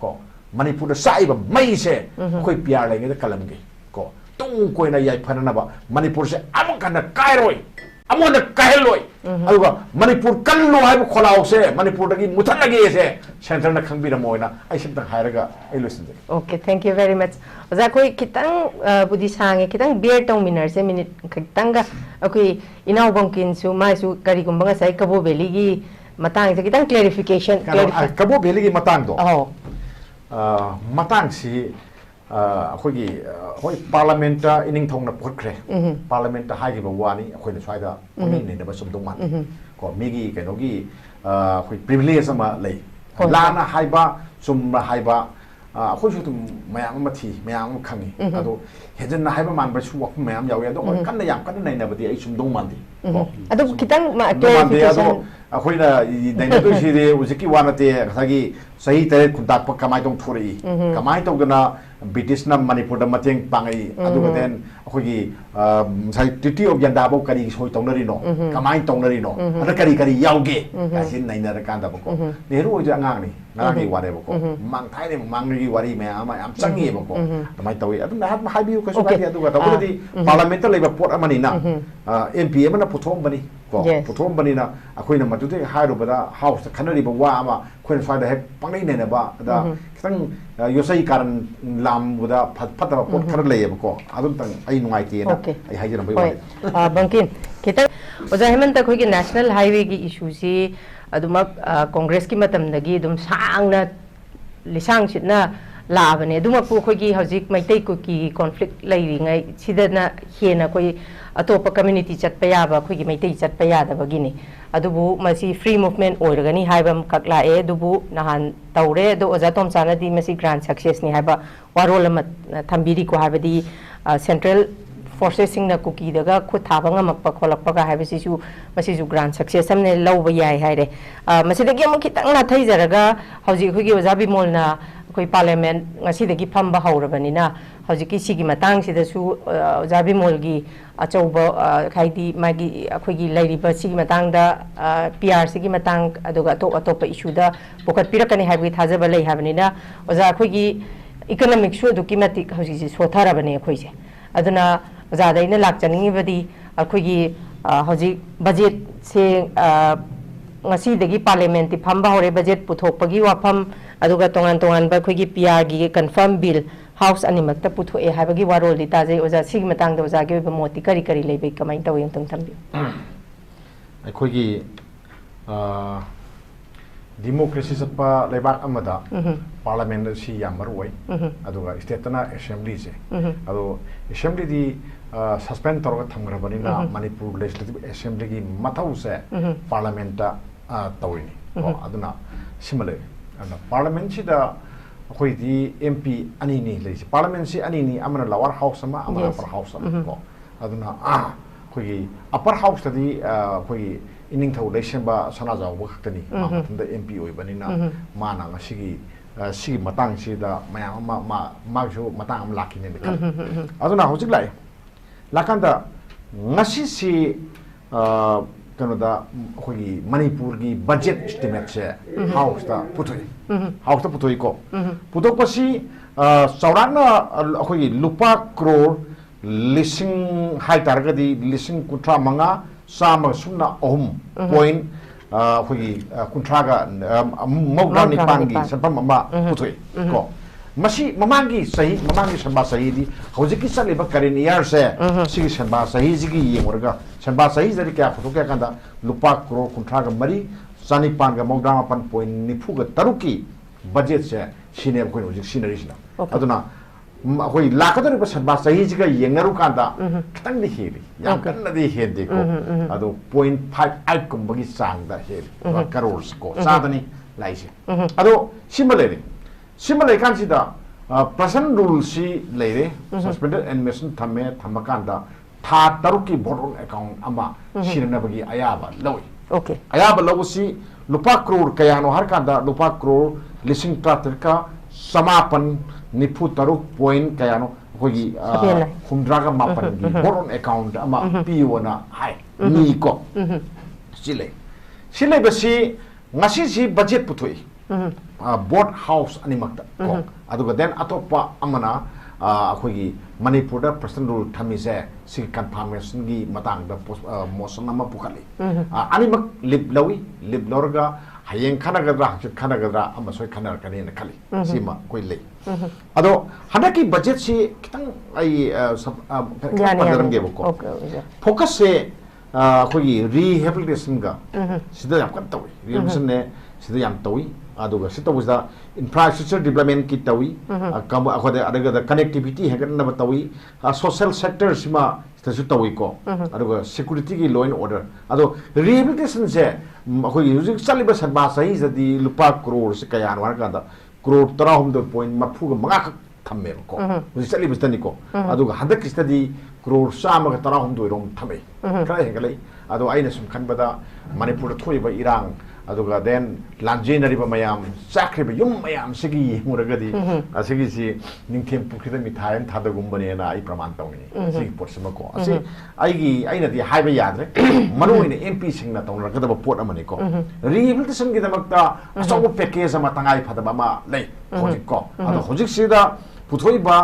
ꯀꯣ ꯃꯅꯤꯄꯨꯔꯗ ꯆꯥꯛꯏꯕ ꯃꯩꯁꯦ ꯑꯩꯈꯣꯏ ꯄꯤꯌꯥꯔ ꯂꯩꯉꯩꯗ ꯀꯜꯂꯝꯒꯦ ꯀꯣ ꯇꯨꯡ ꯀꯣꯏꯅ ꯌꯥꯏꯐꯅꯅꯕ ꯃꯅꯤꯄꯨꯔꯁꯦ ꯑꯃꯨꯛ ꯍꯟꯅ ꯀꯥꯏꯔꯣꯏ ꯑꯃꯨꯛ ꯍꯟꯅ ꯀꯥꯏꯍꯜꯂꯣꯏ ꯑꯗꯨꯒ ꯃꯅꯤꯄꯨꯔ ꯀꯜꯂꯣ ꯍꯥꯏꯕ ꯈꯣꯜꯂꯥꯎꯁꯦ ꯃꯅꯤꯄꯨꯔꯗꯒꯤ ꯃꯨꯊꯠꯂꯒꯦꯁꯦ ꯁꯦꯟꯇꯔꯅ ꯈꯪꯕꯤꯔꯝꯃꯣꯏꯅ ꯑꯩ ꯁꯤꯝꯇꯪ ꯍꯥꯏꯔꯒ ꯑꯩ ꯂꯣꯏꯁꯤꯟꯖꯒꯦ Okay, thank you very much. Oza koi kitang budi sange kitang beer tong minar se minute kitanga okay inau bangkin su mai su kari kumbanga sai Kabo Valley gi matang se kitang clarification Kabo Valley gi matang do matang si ꯑꯩꯈꯣꯏꯒꯤ ꯍꯣꯏ ꯄꯥꯔꯂꯥꯃꯦꯟꯇ ꯏꯅꯤꯡ ꯊꯧꯅ ꯄꯨꯈꯠꯈ꯭ꯔꯦ ꯄꯥꯔꯂꯥꯃꯦꯟꯇ ꯍꯥꯏꯈꯤꯕ ꯋꯥꯅꯤ ꯑꯩꯈꯣꯏꯅ ꯁ꯭ꯋꯥꯏꯗ ꯄꯨꯛꯅꯤꯡ ꯅꯩꯅꯕ ꯆꯨꯝꯗꯧ ꯃꯥꯜꯂꯤ ꯀꯣ ꯃꯤꯒꯤ ꯀꯩꯅꯣꯒꯤ ꯑꯩꯈꯣꯏ ꯄ꯭ꯔꯤꯚꯤꯂꯦꯖ ꯑꯃ ꯂꯩ ꯂꯥꯟꯅ ꯍꯥꯏꯕ ꯆꯨꯝꯅ ꯍꯥꯏꯕ ꯑꯩꯈꯣꯏꯁꯨ ꯑꯗꯨꯝ ꯃꯌꯥꯝ ꯑꯃ ꯊꯤ ꯃꯌꯥꯝ ꯑꯃ ꯈꯪꯉꯤ ꯑꯗꯣ ꯍꯦꯟꯖꯟꯅ ꯍꯥꯏꯕ ꯃꯥꯟꯕꯁꯨ ꯋꯥꯐꯝ ꯃꯌꯥꯝ ꯌꯥꯎꯏ ꯑꯗꯣ ꯌꯥꯝ ꯀꯟꯅ ꯅꯩꯅꯕꯗꯤ ꯑꯩ ꯆꯨꯝꯗꯧ ꯃꯥꯟꯗꯦ ꯑꯗꯨ ꯈꯤꯇꯪ clarification ꯑꯩꯈꯣꯏꯅ ꯅꯩꯅꯗꯣꯏꯁꯤꯗꯤ ꯍꯧꯖꯤꯛꯀꯤ ꯋꯥ ꯅꯠꯇꯦ ꯉꯁꯥꯏꯒꯤ ꯆꯍꯤ 3 ꯈꯨꯟꯇꯥꯛꯄ ꯀꯃꯥꯏꯅ ꯇꯧꯊꯣꯔꯛꯏ ꯀꯃꯥꯏꯅ ꯇꯧꯗꯅ ꯕ꯭ꯔꯤꯇꯤꯁꯅ ꯃꯅꯤꯄꯨꯔꯗ ꯃꯇꯦꯡ ꯄꯥꯡꯉꯛꯏ ꯑꯗꯨꯒ ꯗꯦꯟ ꯑꯩꯈꯣꯏꯒꯤ ꯉꯁꯥꯏ ꯇ꯭ꯔꯤꯇꯤ ꯑꯣꯐ ꯌꯥꯟꯗꯥꯐꯥꯎ ꯀꯔꯤ ꯁꯣꯏ ꯇꯧꯅꯔꯤꯅꯣ ꯀꯃꯥꯏꯅ ꯇꯧꯅꯔꯤꯅꯣ ꯑꯗ ꯀꯔꯤ ꯌꯥꯎꯒꯦ ꯀꯥꯏꯁꯤ ꯅꯩꯅꯔꯀꯥꯟꯗꯕꯀꯣ ꯅꯦꯍꯔꯨ ꯍꯣꯏꯁꯦ ꯑꯉꯥꯡꯅꯤ ꯉꯔꯥꯡꯒꯤ ꯋꯥꯔꯦꯕꯀꯣ ꯊꯥꯏꯅ ꯃꯃꯥꯡꯒꯤ ꯋꯥꯔꯤ ꯃꯌꯥꯝ ꯑꯃ ꯌꯥꯝ ꯆꯪꯉꯦꯕꯀꯣ ꯑꯗꯨꯃꯥꯏꯅ ꯇꯧꯏ ꯑꯗꯨꯝ ꯅꯍꯥꯛ ꯍꯥꯏꯕꯤꯌꯨ ꯀꯩꯁꯨ ꯀꯥꯏꯗꯦ ꯑꯗꯨꯒ ꯇꯧꯕꯗꯤ ꯄꯥꯔꯂꯥꯃꯦꯟꯇ ꯂꯩꯕ ꯄꯣꯠ ꯑꯃꯅꯤꯅ MP ꯑꯃꯅ ꯄꯨꯊꯣꯛꯑꯝꯕꯅꯤ ꯀꯣ ꯄꯨꯊꯣꯛꯑꯝꯕꯅꯤꯅ ꯑꯩꯈꯣꯏꯅ ꯃꯗꯨꯗꯒꯤ ꯍꯥꯏꯔꯨꯕꯗ ꯍꯥꯎꯁꯇ ꯈꯟꯅꯔꯤꯕ ꯋꯥ ꯑꯃ ꯑꯩꯈꯣꯏꯅ ꯁ꯭ꯋꯥꯏꯗ ꯍꯦꯛ ꯄꯪꯅꯩ ꯅꯩꯅꯕ ꯑꯗ ꯈꯤꯇꯪ ꯌꯣꯠꯆꯩ ꯀꯥꯔꯟ ꯂꯥꯝꯕꯗ ꯐꯠꯇꯕ ꯄꯣꯠ ꯈꯔ ꯂꯩꯌꯦꯕꯀꯣ ꯑꯗꯨꯝꯇꯪ ꯑꯩ ꯅꯨꯡꯉꯥꯏꯇꯦꯅ ꯑꯩ ꯍꯥꯏꯖꯔꯝꯕꯒꯤ ꯋꯥꯅꯤ ꯕꯪꯀꯤꯟ ꯈꯤꯇꯪ ꯑꯣꯖꯥ ꯍꯦꯃꯟꯇ ꯑꯩꯈꯣꯏꯒꯤ ꯅꯦꯁꯅꯦꯜ ꯍꯥꯏꯋꯦꯒꯤ ꯏꯁꯨꯁꯤ ꯑꯗꯨꯃꯛ ꯀꯣꯡꯒ꯭ꯔꯦꯁꯀꯤ ꯃꯇꯝꯗꯒꯤ ꯑꯗꯨꯝ ꯁꯥꯡꯅ ꯂꯤꯁꯥꯡ ꯁꯤꯠꯅ ꯂꯥꯛꯑꯕꯅꯦ ꯑꯗꯨꯃꯛꯄꯨ ꯑꯩꯈꯣꯏꯒꯤ ꯍꯧꯖꯤꯛ ꯃꯩꯇꯩ ꯀꯨꯀꯤꯒꯤ ꯀꯣꯟꯐ꯭ꯂꯤꯛ ꯂꯩꯔꯤꯉꯩ ꯁꯤꯗꯅ ꯍꯦꯟꯅ ꯑꯩꯈꯣꯏ ꯑꯇꯣꯞꯄ ꯀꯝꯃ꯭ꯌꯨꯅꯤꯇꯤ ꯆꯠꯄ ꯌꯥꯕ ꯑꯩꯈꯣꯏꯒꯤ ꯃꯩꯇꯩ ꯆꯠꯄ ꯌꯥꯗꯕꯒꯤꯅꯤ ꯑꯗꯨꯕꯨ ꯃꯁꯤ ꯐ꯭ꯔꯤ ꯃꯨꯚꯃꯦꯟ ꯑꯣꯏꯔꯒꯅꯤ ꯍꯥꯏꯕ ꯑꯃꯈꯛ ꯂꯥꯛꯑꯦ ꯑꯗꯨꯕꯨ ꯅꯍꯥꯟ ꯇꯧꯔꯦ ꯑꯗꯣ ꯑꯣꯖꯥ ꯇꯣꯝꯆꯥꯅꯗꯤ ꯃꯁꯤ ꯒ꯭ꯔꯥꯟ ꯁꯛꯁꯦꯁꯅꯤ ꯍꯥꯏꯕ ꯋꯥꯔꯣꯜ ꯑꯃ ꯊꯝꯕꯤꯔꯤꯀꯣ ꯍꯥꯏꯕꯗꯤ ꯁꯦꯟꯇ꯭ꯔꯦꯜ ꯐꯣꯔꯁꯦꯁꯁꯤꯡꯅ ꯀꯨꯀꯤꯗꯒ ꯈꯨꯠ ꯊꯥꯕ ꯉꯝꯃꯛꯄ ꯈꯣꯠꯂꯛꯄꯒ ꯍꯥꯏꯕꯁꯤꯁꯨ ꯃꯁꯤꯁꯨ ꯒ꯭ꯔꯥꯟ ꯁꯛꯁꯦꯁ ꯑꯃꯅ ꯂꯧꯕ ꯌꯥꯏ ꯍꯥꯏꯔꯦ ꯃꯁꯤꯗꯒꯤ ꯑꯃꯨꯛ ꯈꯤꯇꯪ ꯅꯥꯊꯩꯖꯔꯒ ꯍꯧꯖꯤꯛ ꯑꯩꯈꯣꯏꯒꯤ ꯑꯣꯖꯥ ꯕꯤꯃꯣꯜꯅ ꯑꯩꯈꯣꯏ ꯄꯥꯔꯂꯤꯌꯥꯃꯦꯟ ꯉꯁꯤꯗꯒꯤ ꯐꯝꯕ ꯍꯧꯔꯕꯅꯤꯅ ꯍꯧꯖꯤꯛꯀꯤ ꯁꯤꯒꯤ ꯃꯇꯥꯡꯁꯤꯗꯁꯨ ꯑꯣꯖꯥ ꯕꯤꯃꯣꯜꯒꯤ ꯑꯆꯧꯕ ꯍꯥꯏꯗꯤ ꯃꯥꯒꯤ ꯑꯩꯈꯣꯏꯒꯤ ꯂꯩꯔꯤꯕ ꯁꯤꯒꯤ ꯃꯇꯥꯡꯗ PR ꯁꯤꯒꯤ ꯃꯇꯥꯡ ꯑꯗꯨꯒ ꯑꯇꯣꯞꯄ ꯏꯁꯨꯗ ꯄꯨꯈꯠꯄꯤꯔꯛꯀꯅꯤ ꯍꯥꯏꯕꯒꯤ ꯊꯥꯖꯕ ꯂꯩ ꯍꯥꯏꯕꯅꯤꯅ ꯑꯣꯖꯥ ꯑꯩꯈꯣꯏꯒꯤ ꯏꯀꯣꯅꯣꯃꯤꯛꯁꯨ ꯑꯗꯨꯛꯀꯤ ꯃꯇꯤꯛ ꯍꯧꯖꯤꯛꯁꯦ ꯁꯣꯊꯔꯕꯅꯦ ꯑꯩꯈꯣꯏꯁꯦ ꯑꯗꯨꯅ ꯑꯣꯖꯥꯗ ꯑꯩꯅ ꯂꯥꯛꯆꯅꯤꯡꯉꯤꯕꯗꯤ ꯑꯩꯈꯣꯏꯒꯤ ꯍꯧꯖꯤꯛ ꯕꯖꯦꯠꯁꯦ ꯉꯁꯤꯗꯒꯤ ꯄꯥꯔꯂꯤꯌꯥꯃꯦꯟꯇꯤ ꯐꯝꯕ ꯍꯧꯔꯦ ꯕꯖꯦꯠ ꯄꯨꯊꯣꯛꯄꯒꯤ ꯋꯥꯐꯝ ꯑꯗꯨꯒ ꯇꯣꯉꯥꯟꯕ ꯑꯩꯈꯣꯏꯒꯤ PR ꯒꯤ confirm bill House animakta puthoe habagi warol di taje oja sig matang da oja ge ba moti kari kari lebe kamai taw yang tang thambi akhoi democracy sapa lebak amada parliament si yamaroi aduga state na assembly je ado assembly di suspend torga thamgrabani na Manipur legislative assembly gi mathau se parliament ta tawini aduna simale parliament si da akhoi di MP ani ni le parliament si ani ni amana lower house ama amana upper house ko aduna akhoi upper house ta di akhoi ining thau election ba sana jaw ba khtani ma da MP oi banina mana ngasigi sigi matang si da mayam ma jo matang am lakine ne kan aduna hojik lai lakanda ngasi si kano da khoi Manipur gi budget estimate se house ta putoi ko putok pasi saurana khoi lupa crore lising hai targadi lising kutra manga sama sumna point khoi kuntraga mogran ni pangi sapam mama putoi ko masi mamangi sanba sahi di hojiki sale ba karin year se sigi sanba sahi jigi yengorga sanba sahi jari kya photo kya kanda lupa crore kuntraga mari sani panga mogdama pan point nifu ga taruki budget se sine ko hojik scenery sina aduna khoi lakadari ba sanba sahi jiga yengaru kanda kitang ni heli yam kan na di hende ko adu 0.58 kum bagi sang da heli crores ko sadani laise adu similarly kan sida present rule si leire suspended animation thamakanda tha taruki board account ama sirna bagi ayaba lawi okay ayaba lawi lupa crore kayano har kanda lupa crore lising traterka samapan nipu taruk point kayano kogi humdraga mapan gi board account ama piona hai ni ko sile basi ngasi si budget putoi board house animakta ko aduga den atopa amana akhoi Manipur da personal rule thamise si confirmation gi matang da motion ama pukhali animak lip lorga hayeng khanagadra ama soi khanar kani na khali sima koi le ado hadaki budget si kitang ai padaram ge ko focus se akhoi rehabilitation ga sida yam kan tawi rehabilitation ne sida yam tawi aduga sita was infrastructure development ki tawi kam akhode adaga connectivity hagan na tawi social sector sima stasu tawi ko aduga security ki law and order ado rehabilitation se akhoi music saliba sanba sahi jadi lupa crore se kayan war ka da crore 30.4 ga manga khak thamme ko music saliba stani ko aduga hadak study crore sama ga 30 rom thame kra hegalai ado aina sum khanbada Manipur thoi ba irang aduga then lanjinari ba mayam sakre ba yum mayam sigi muragadi asigi si ningkem pukhida mithayan thada gumbane na ai praman tawni sigi potsama ko asi aina di haiba yadre manu ine MP singna tawna kada ba pot amani ko rehabilitation gi damakta asogo package ama tangai phadaba ma lei hojik ko ado hojik sida puthoi ba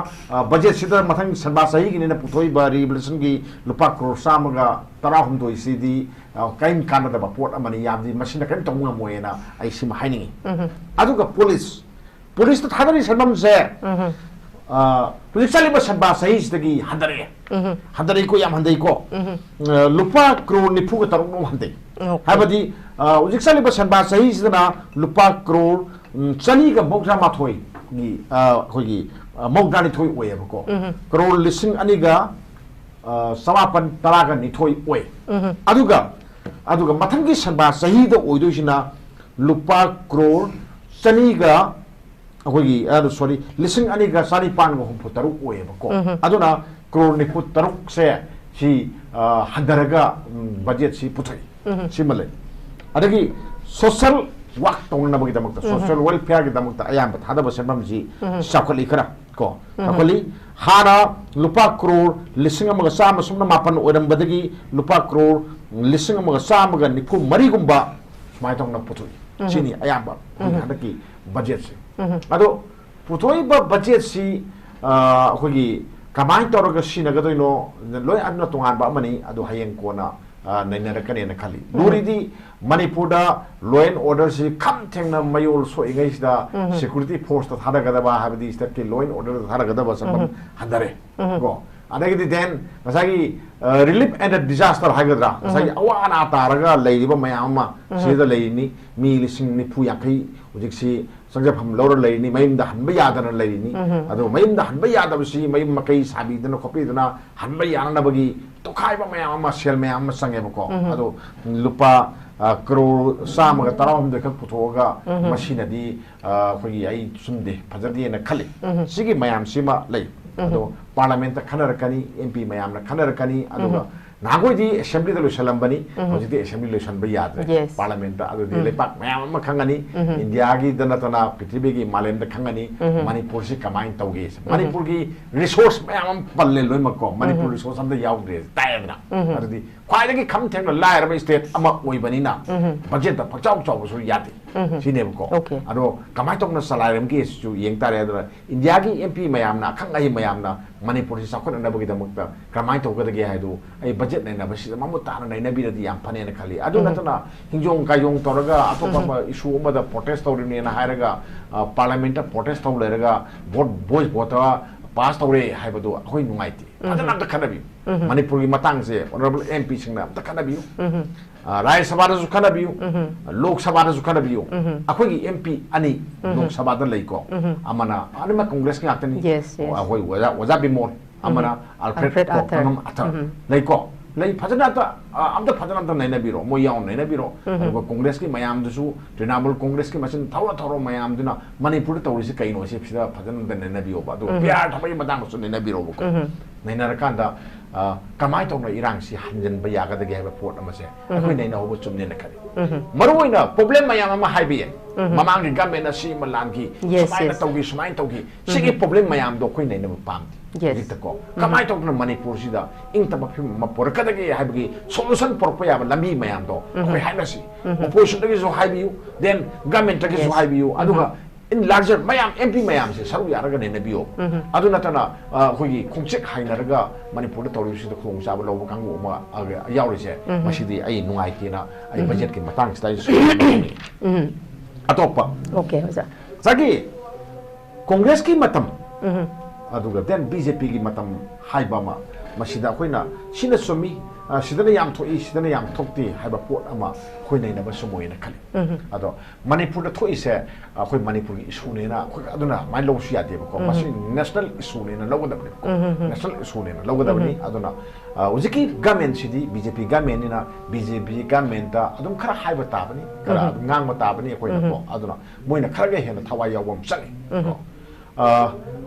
budget sida mathang sanba sahi gi ne puthoi ba rehabilitation gi lupa crore samaga 30 sidi kain kanada ba pot amani yamdi machine kan tonga moena ai sim haini aduga police ta thadari sanam se police sali ba sanba sahi sigi hadare ko yam handai ko lupa crore ni phuga taruk no handai habadi ujik sali ba sanba sahi sidana lupa crore chani ga boksa ma thoi gi khogi mogdani thoi oye ko crore lising aniga samapan taraga ni thoi oye aduga mathangi sanba sahi da oidosina lupa crore chaniga akhoi sorry lising aniga sani pan go humpu taru oye ko aduna crore ni put taruk se si handaraga budget si puthoi simale adagi social work tongna bagi damakta social welfare gi damakta ayam thada basambam ji sakhali kara ko akoli hara lupa crore lising amaga sama sumna mapan oiram badagi lupa crore lising amaga sama ga nipu mari gumba smai tongna putoi chini ayam ba hadaki budget si ado putoi ba budget si akhoi kamai toraga sinaga doino loi adna tongan ba mani ado hayeng kona nainarakan na khali luri di Manipur da law and order si kam thengna mayol so ingai da security force ta thada gada ba habdi step ki law and order thada gada ba sabam handare go adagi then masagi relief and disaster hagadra masagi awana taraga leiba mayama sida leini mi lising ni pu yakai ujiksi sangja pham lor leini mayim da hanba yadana leini ado mayim da hanba yadaba si mayim makai sabi dana copy dana hanba yana bagi tokai ba mayama sel mayama sange ko ado lupa crore sama ga tarawam de khak puthoga machine di khoi ai sumde phajadi na khali sigi mayam sima lei ado parliament ta khanarakani MP mayam na khanarakani ado nagoi di assembly da losalambani hoji di assembly losanba yadre parliament ta ado di lepak mayam ma khangani India gi dana tana prithvi gi malem da khangani Manipur si kamain tauge Manipur gi resource mayam palle loi makko Manipur resource am da yaugre taibna ado di khwai gi kham thengna lai ra state ama oibani na budget da phachau chau so yati sine ko ado kamai tokna salaram gi su yeng tare ado India gi MP mayam na khangai mayam na Manipur si sakhon na bagi da mukta kamai tokga da gi haidu ai budget na basi mamuta na na bi da di am phane na khali ado na tana hingjong kayong toraga atopa issue ma da protest tawri na hairaga parliament ta protest taw leraga vote vote pass tawre haibadu hoi nungaiti adana da khanabi Manipur gi matang se honorable MP singna da khanabi Rajya Sabha da khanabi Lok Sabha da khanabi akhoi gi MP ani Lok Sabha da leiko amana anima Congress ki atani ahoi waja Bimol'S amana Alfred Atar leiko lei phajana ta amda phajana ta naina biro mo yaw naina biro Congress ki mayam dusu Trinamool Congress ki machin thawra mayam duna Manipur tawri si kaino si phida phajana ta naina biro ba do pyar thabai madang su naina biro ko naina rakanda kamai tawna irang si hanjan ba yaga da ge ba port amase akoi naina hobo chumne na khari maruina problem mayam ama haibi mamang gi government na si malan ki sumai tawgi sigi problem mayam do koi naina ba pam ko kamai tawna Manipur si da ing ta ma porka da ge haibi solution porpa ya lambi mayam do koi haina si opposition da ge so haibi then government da ge so haibi aduga in larger mayam MP mayam se saru yaraga ne nabiyo aduna tana khoi khongchek hainaraga Manipur da tawri si da khong sa ba lobo kangu ma yauri se masidi ai nungai kina ai budget ki matang stai su atopa okay oza sagi Congress ki matam aduga then BJP ki matam haiba ma masida khoina sina somi sidana yam thoi sidana yam thokti haiba pot ama khoina ina ba somoi na khali ado Manipur da thoi se khoi Manipur gi issue ne na khoi aduna mai lo su ya de ko masi national issue ne na lo da ko national issue ne na lo da ni aduna ujiki government sidi BJP government na BJP government da adum khara haiba ta bani khara ngang ma ta bani khoi na ko aduna moina khara ge hena thawai yawam sang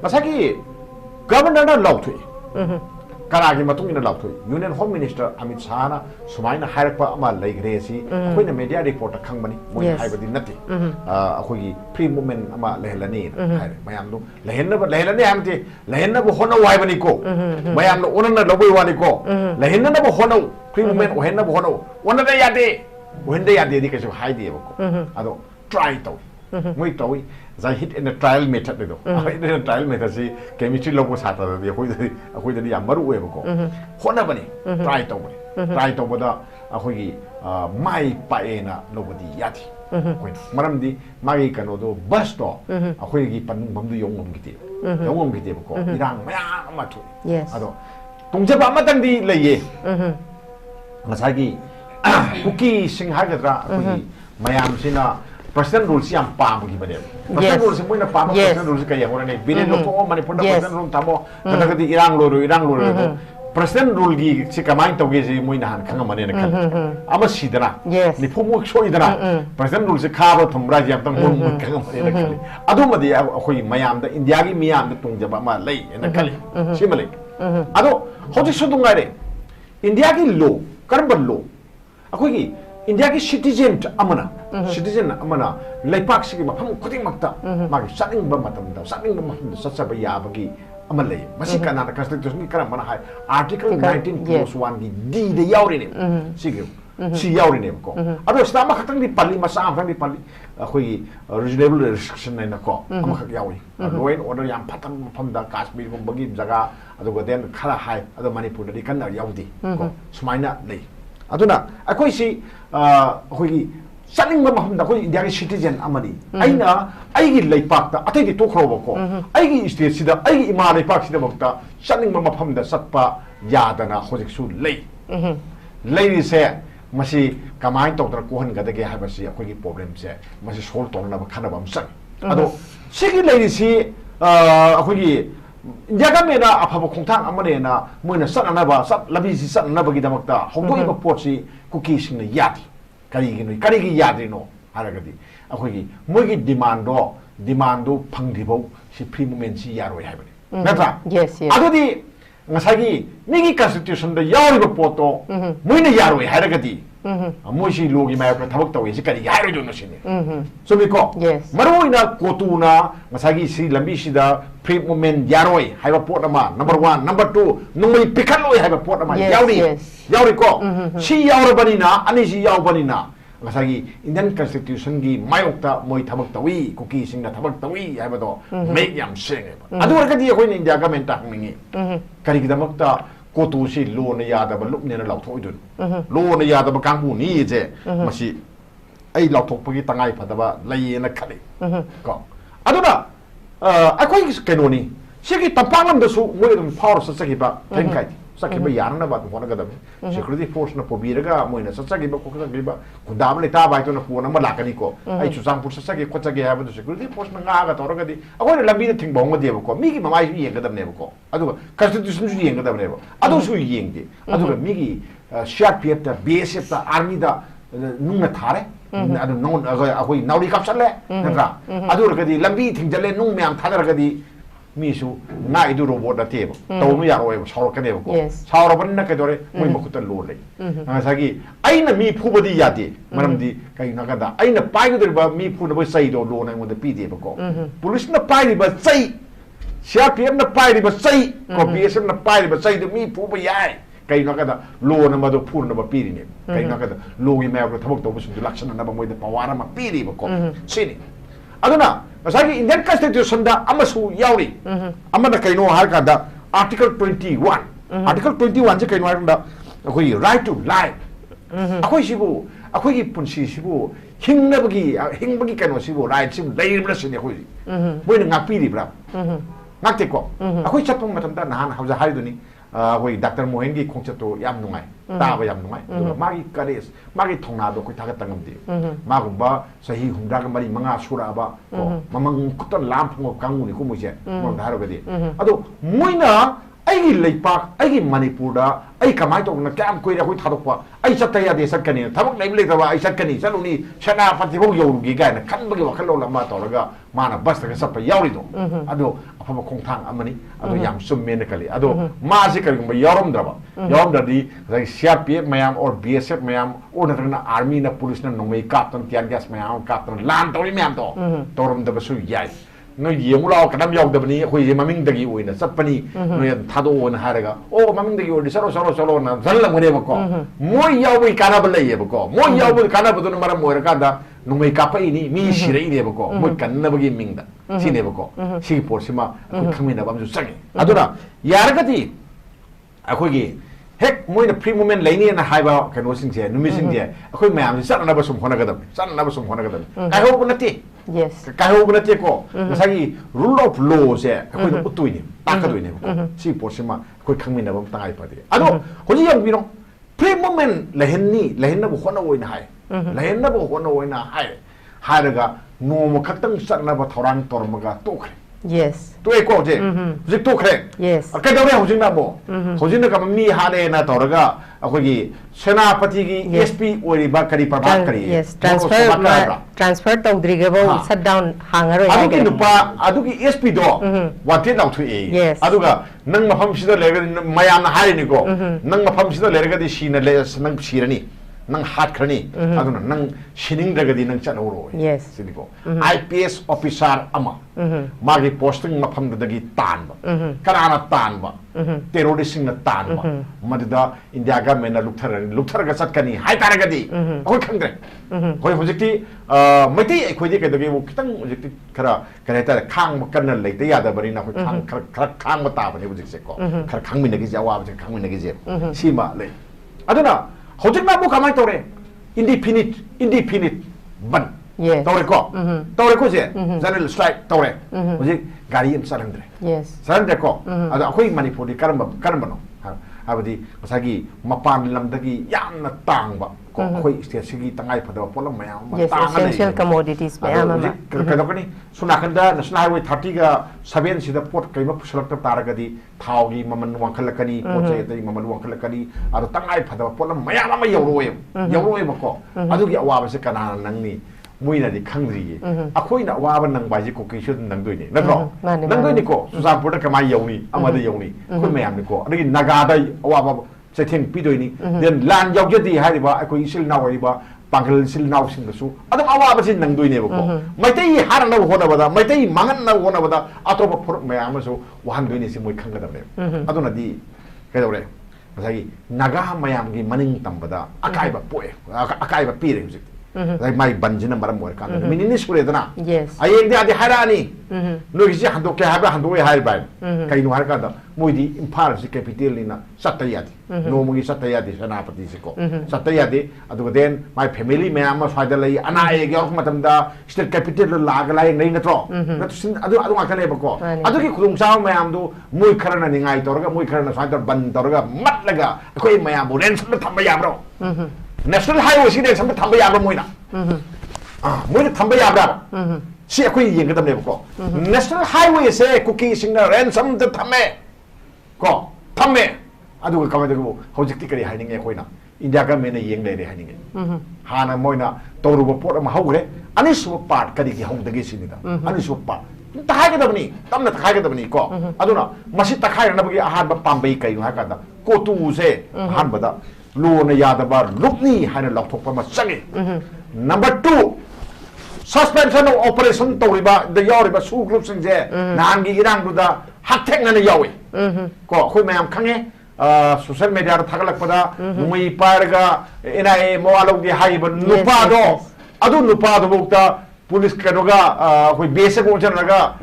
masaki governor na lo thoi Karagi matung ina lauthoi Union Home Minister Amit Shah'na sumaina hairakpa ama leigre si akoina media report khangmani moi haibadi nati akhoi free movement ama lehelani haire mayam do lehelani amti lehenna bo hono waibani ko mayam lo onana loboi wani ko lehenna bo hono free movement ohenna bo hono onada yade di keso haidi ko ado try to moi toy za hit in a trial method do in a trial method si chemistry logo sata do akhoi da ya maru we ko hona bani try to boda akhoi gi mai paena nobody yati koi maram di magi kano do bus to akhoi gi pan bam du yongom gite ko irang maya ma thu ado tungje ba matang di leye masagi kuki sing hagadra akhoi mayam sina President rules yang pam bagi pada. President rules semua nak pam. President rules kaya orang ni. Bila lokok Manipur President rule tamo. Kata kata irang loro. President rule gi si kamai tau gi si mui nahan kanga mana nak. Ama si dana. Ni pumuk show idana. President rule si karo thumra jam tang mui kanga mana nak. Adu madi aku mayam da India gi miyam da tung jaba ma lay nak kali. Si malay. Adu hoji sudung gare. India gi law, karban law. Aku gi India ki citizen amana leipak sigi mafam kuting makta magi saning ba matam da saning ba matam satsa ba ya bagi amalai masi kana da constitution ki karam mana hai article 19 clause 1 gi di de yauri ne sigi si yauri ne ko ado stama khatang di pali masa am di pali khoi reasonable restriction na ko am khak yauri law and order yam patam mafam da Kashmir ko bagi jaga ado goden khara hai ado Manipur di kan na yaudi ko sumaina lei aduna akoi si hoi saning ma maham da koi India ki citizen amani aina aigi leipak ta atai di tokro ko aigi state sida aigi ima leipak sida bakta saning ma maham da satpa yadana hojik su lei lei se masi kamai tok tra ko han ga de ge ha ba si akoi ki problem se masi solve tong na ba khana bam sang ado sigi lei si akoi ki jaga mena apaba khongthang amane na moina satna ba sat labi si satna ba gi damakta hongdoi ba pot si cookie sing na yati kari gi yadri no haragadi akoi gi moigi demand do phangdibau si free movement si yaroi haibani natra yes adodi ngasagi migi constitution da yawri ba poto moina yaroi haragadi moisi logi mai pra thabak tawi si kari yaroi do no sini sumi ko maroina kotuna ngasagi si lambi si da free movement yaroi haiba pot ama number 1 number 2 nungoi pikhaloi haiba pot ama yawri ko si yawrabani na ani si yawbani na ngasagi Indian constitution gi mayokta moi thabak tawi cookie singna thabak tawi haiba do make yam sing adu warkadi akoi ni India government tak mingi kari gi damakta kotu si lo na yada ba lupne na lauthoi dun lo na yada ba kangbu ni je masi ai lauthok pagi tangai phadaba lai na khali ko aduna akoi keno ni sigi tampangam da su moi dum power sa sagi ba thank kai sagi ba yarna ba hona ga da security force na pobiraga moi na sa sagi ba ko sagi ba kundam le ta ba to na pona ma lakani ko ai chu sang pur sa sagi ko sagi ha ba security force na nga ga to ra ga di akoi lambi na thing bong ma de ba ko mi gi mamai su yeng ga da ne ba ko adu constitution su yeng ga da ne ba adu su yeng de adu mi gi CRPF ta BSF ta army da nung na thare adu non akoi nauri kap sale na adu ra ga di lambi thing jale nung myam thadar ga di misu na idu robot na tebo to mu ya roe sauro kane ko sauro ban na ke dore moi makuta lo le sagi aina mi phu bodi yati maram di kai na ga da aina pai du ba mi phu na ba sai do lo na mo de pi de ko police na pai ba sai CRPF na pai ba sai ko BSF na pai ba sai de mi phu ba yai kai na ga da lo na ma do phu na ba pi ni kai na ga da lo gi ma ko thabok to bu su laksana na ba moi de pawara ma pi ri ba ko sini aduna masagi Indian constitution da amasu yauri amana kaino har ka da article 21 article 21 je kaino har da akoi right to life akoi sibu akoi gi punsi sibu hingbagi kaino sibu right sibu leibra sini akoi moi na ngapi ri bra ngakte ko akoi chapung matam da nahan hauja hari duni akoi Dr. Mohen gi khongchap to yam nungai ta ba yam nungai magi kares magi thongna do koi thagat tangam di magumba sahi humra ga mari manga sura ba ko mamang kutan lam phung kangu ni ko mo je mo dharo ga di ado moina ai leipak ai Manipur da ai kamai to na kam koi ra koi thadok pa ai chatta ya de sakani thabak lai lai ba ai sakani saluni chana pati bo yoru gi ga na khan ba gi wakal lo ma to ga mana bas ta sa pa yauri do ado afama khongthang amani ado yam summe na kali ado ma se kari ba yarom da di CRPF mayam or BSF mayam or na army na police na nomai captain tian gas mayam captain lan to mayam to torom da ba su yai no yemu lao kadam yaw da bani khoi maming dagi oina sapani no ya thado on haraga o maming dagi odi saro na zalla ngone ba ko mo yaw wi kana ba lay ba ko mo yaw wi kana ba don maram mo ra ka da no mai kapa ini mi shirei ne ba ko mo kan na ba gi mingda sine ba ko si por sima ko khami na bam ju sangi adura yar ga di akoi gi hek moi na free movement laini na haiba kano sing je numi sing je akoi mayam sat na ba sum hona ga da ka ho ba na ti yes ka ho ba na ti ko masagi rule of law je akoi no utui ni ta ka doi ne ko si por sima akoi khangmi na bam tangai pa de ado hoji yang bino free movement lahen na bu hona oi na hai lahen na bu hona oi na hai haraga no mo khaktang sat na ba thorang tormaga tokre yes to e ko je zik to kre yes ka da re hojing na bo hojing na ka mi ha le na toraga akoi gi senapati gi SP ori ba kari prabhat kari yes transfer to drige bo shut down hangaro adu gi nupa adu gi SP do wate na thu e adu ga nang mafam sida le mayam na hari ni ko nang mafam sida le ga di sina le nang sirani nang hat khrani aduna nang shining daga di nang chan oro yes siniko IPS officer ama magi posting mafam dagi tan ba kana tan ba terrorist na tan ba madida India government na lukthar ga sat kani hai tar ga di koi khangre koi hojikti mati khoi di ka dagi wo kitang hojikti khara kana ta khang ma kan le te ya da bari na koi khang khang ma ta ba ne hojik se ko khara khang min gi jawa ba khang min gi je sima le aduna hojikna bu kamai tore indefinite ban tore ko je general strike tore hojik gari am sarandre sarandre ko ada akoi manipur di karamba no abadi masagi mapan lamdagi yamna tangba ko akoi state sigi tangai phada polam mayam essential commodities mayam kadokani sunakanda national highway 30 ga 7 sida port kaima pusalak taragadi thaugi maman wangkhalakani poche dai maman wangkhalakani aro tangai phada polam mayam ama yoroy bako adugi awa se kana nangni muina di khangri akoi na wa nang bai ji ko ki shud nang doi ni natro nang doi ni ko susapur da kamai yauni amada yauni ko mayam ni ko adagi naga dai wa ba setting pi doi ni then lan yaw je di hai ba akoi sil na wai ba pangal sil na sing su adam awa ba sin nang doi ni ba ko mai tai har na ho na ba da mai tai mangan na ho na ba da ato ba phur mayam so wan doi ni si moi khang ga da ne aduna di kai dore masagi naga mayam gi maning tambada akai ba poe akai ba pi re hujik mai banjina maram war kan minini sure dana ayeng dia adi harani no gi hando ke haba hando hai bai kai no har ka da moidi imphal si capital ni na satayati no mugi satayati sanapati si ko satayati adu den my family me am faida lai ana e gi ok matam da state capital lag lai nei na tro na sin adu ngaka ne ba ko adu ki khulung saw me am du mui kharana ni ngai torga mui kharana faida ban torga mat laga koi me am ren sam thamba ya bro national highway si de sam thamba ya ba moina moina thamba ya ba si akoi yeng ga dam ne ko national highway se cookie sing na ren sam the thame ko thame adu ka ma de ko hojik ti kari haning e koina india ga me na yeng le re haning hana moina toru ba pot ma haure ani su part kari ki hong de gi sin da ani su part ta hai ga dabni tamna ta hai ga dabni ko aduna masi ta khai na ba gi ahan ba pambai kai ha ka da ko tu se han ba da lo na ya da ba lukni hana lok thok pa ma changi number 2 suspension of operation to riba the yoriba su group sing je nan gi irang du da hak thek na yawi ko khoi mayam khange social media ra thagalak pada mui par ga ina mo alog gi hai ba nupa do adu nupa do bukta police kadoga khoi base ko chen raga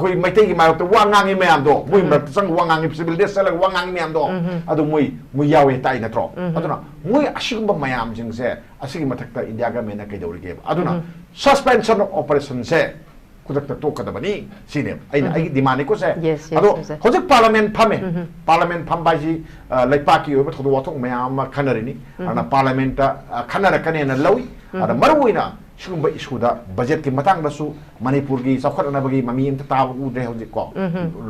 khoi maitai gi ma to wangang gi mayam do mui ma sang wangang gi civil des la wangang mayam do adu mui yawi tai na tro aduna mui ashigum ba mayam jing se asigi mathakta india ga mena kai dori ge aduna suspension of operation se kudakta to kadabani sine ai dimani ko se ado hojik parliament pham bai ji laipa ki oba thodo wathok mayam khanari ni ana parliament khanara kane na lawi ada maruina shugumba isuda budget ki matang basu manipur gi sakhot na bagi mami inta ta u de hojik ko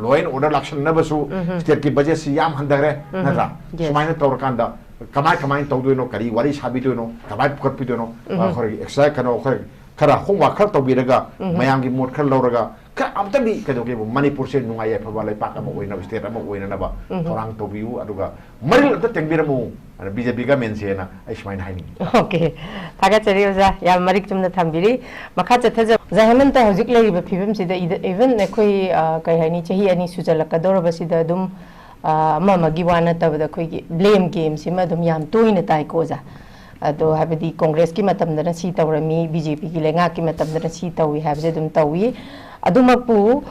law and order action na basu state ki budget si yam handagre natra sumaina tawr kanda kamai tawduino kari wari sabiduino kamai pukatpiduino khori extra kano khori kara hongwa khar tawbiraga mayam gi mot khar lawraga ka amtami kadoge manipur se nungai ya phaba lai pak ama oina state ama oina na ba thorang tawbiu aduga maril ta tengbiramu BJP ga mense na aishmain haini okay thaga chari oja ya marik chumna thambiri makha chathaja Hemanta hojik lai ba phibam sida even ekoi kai haini chahi ani sujalaka doraba sida dum mama gi wana tabada khoi gi blame game sima dum yam toina tai ko ja ado habidi congress ki matam na si tawrami BJP ki lenga ki matam na si tawi habje dum tawi adumapu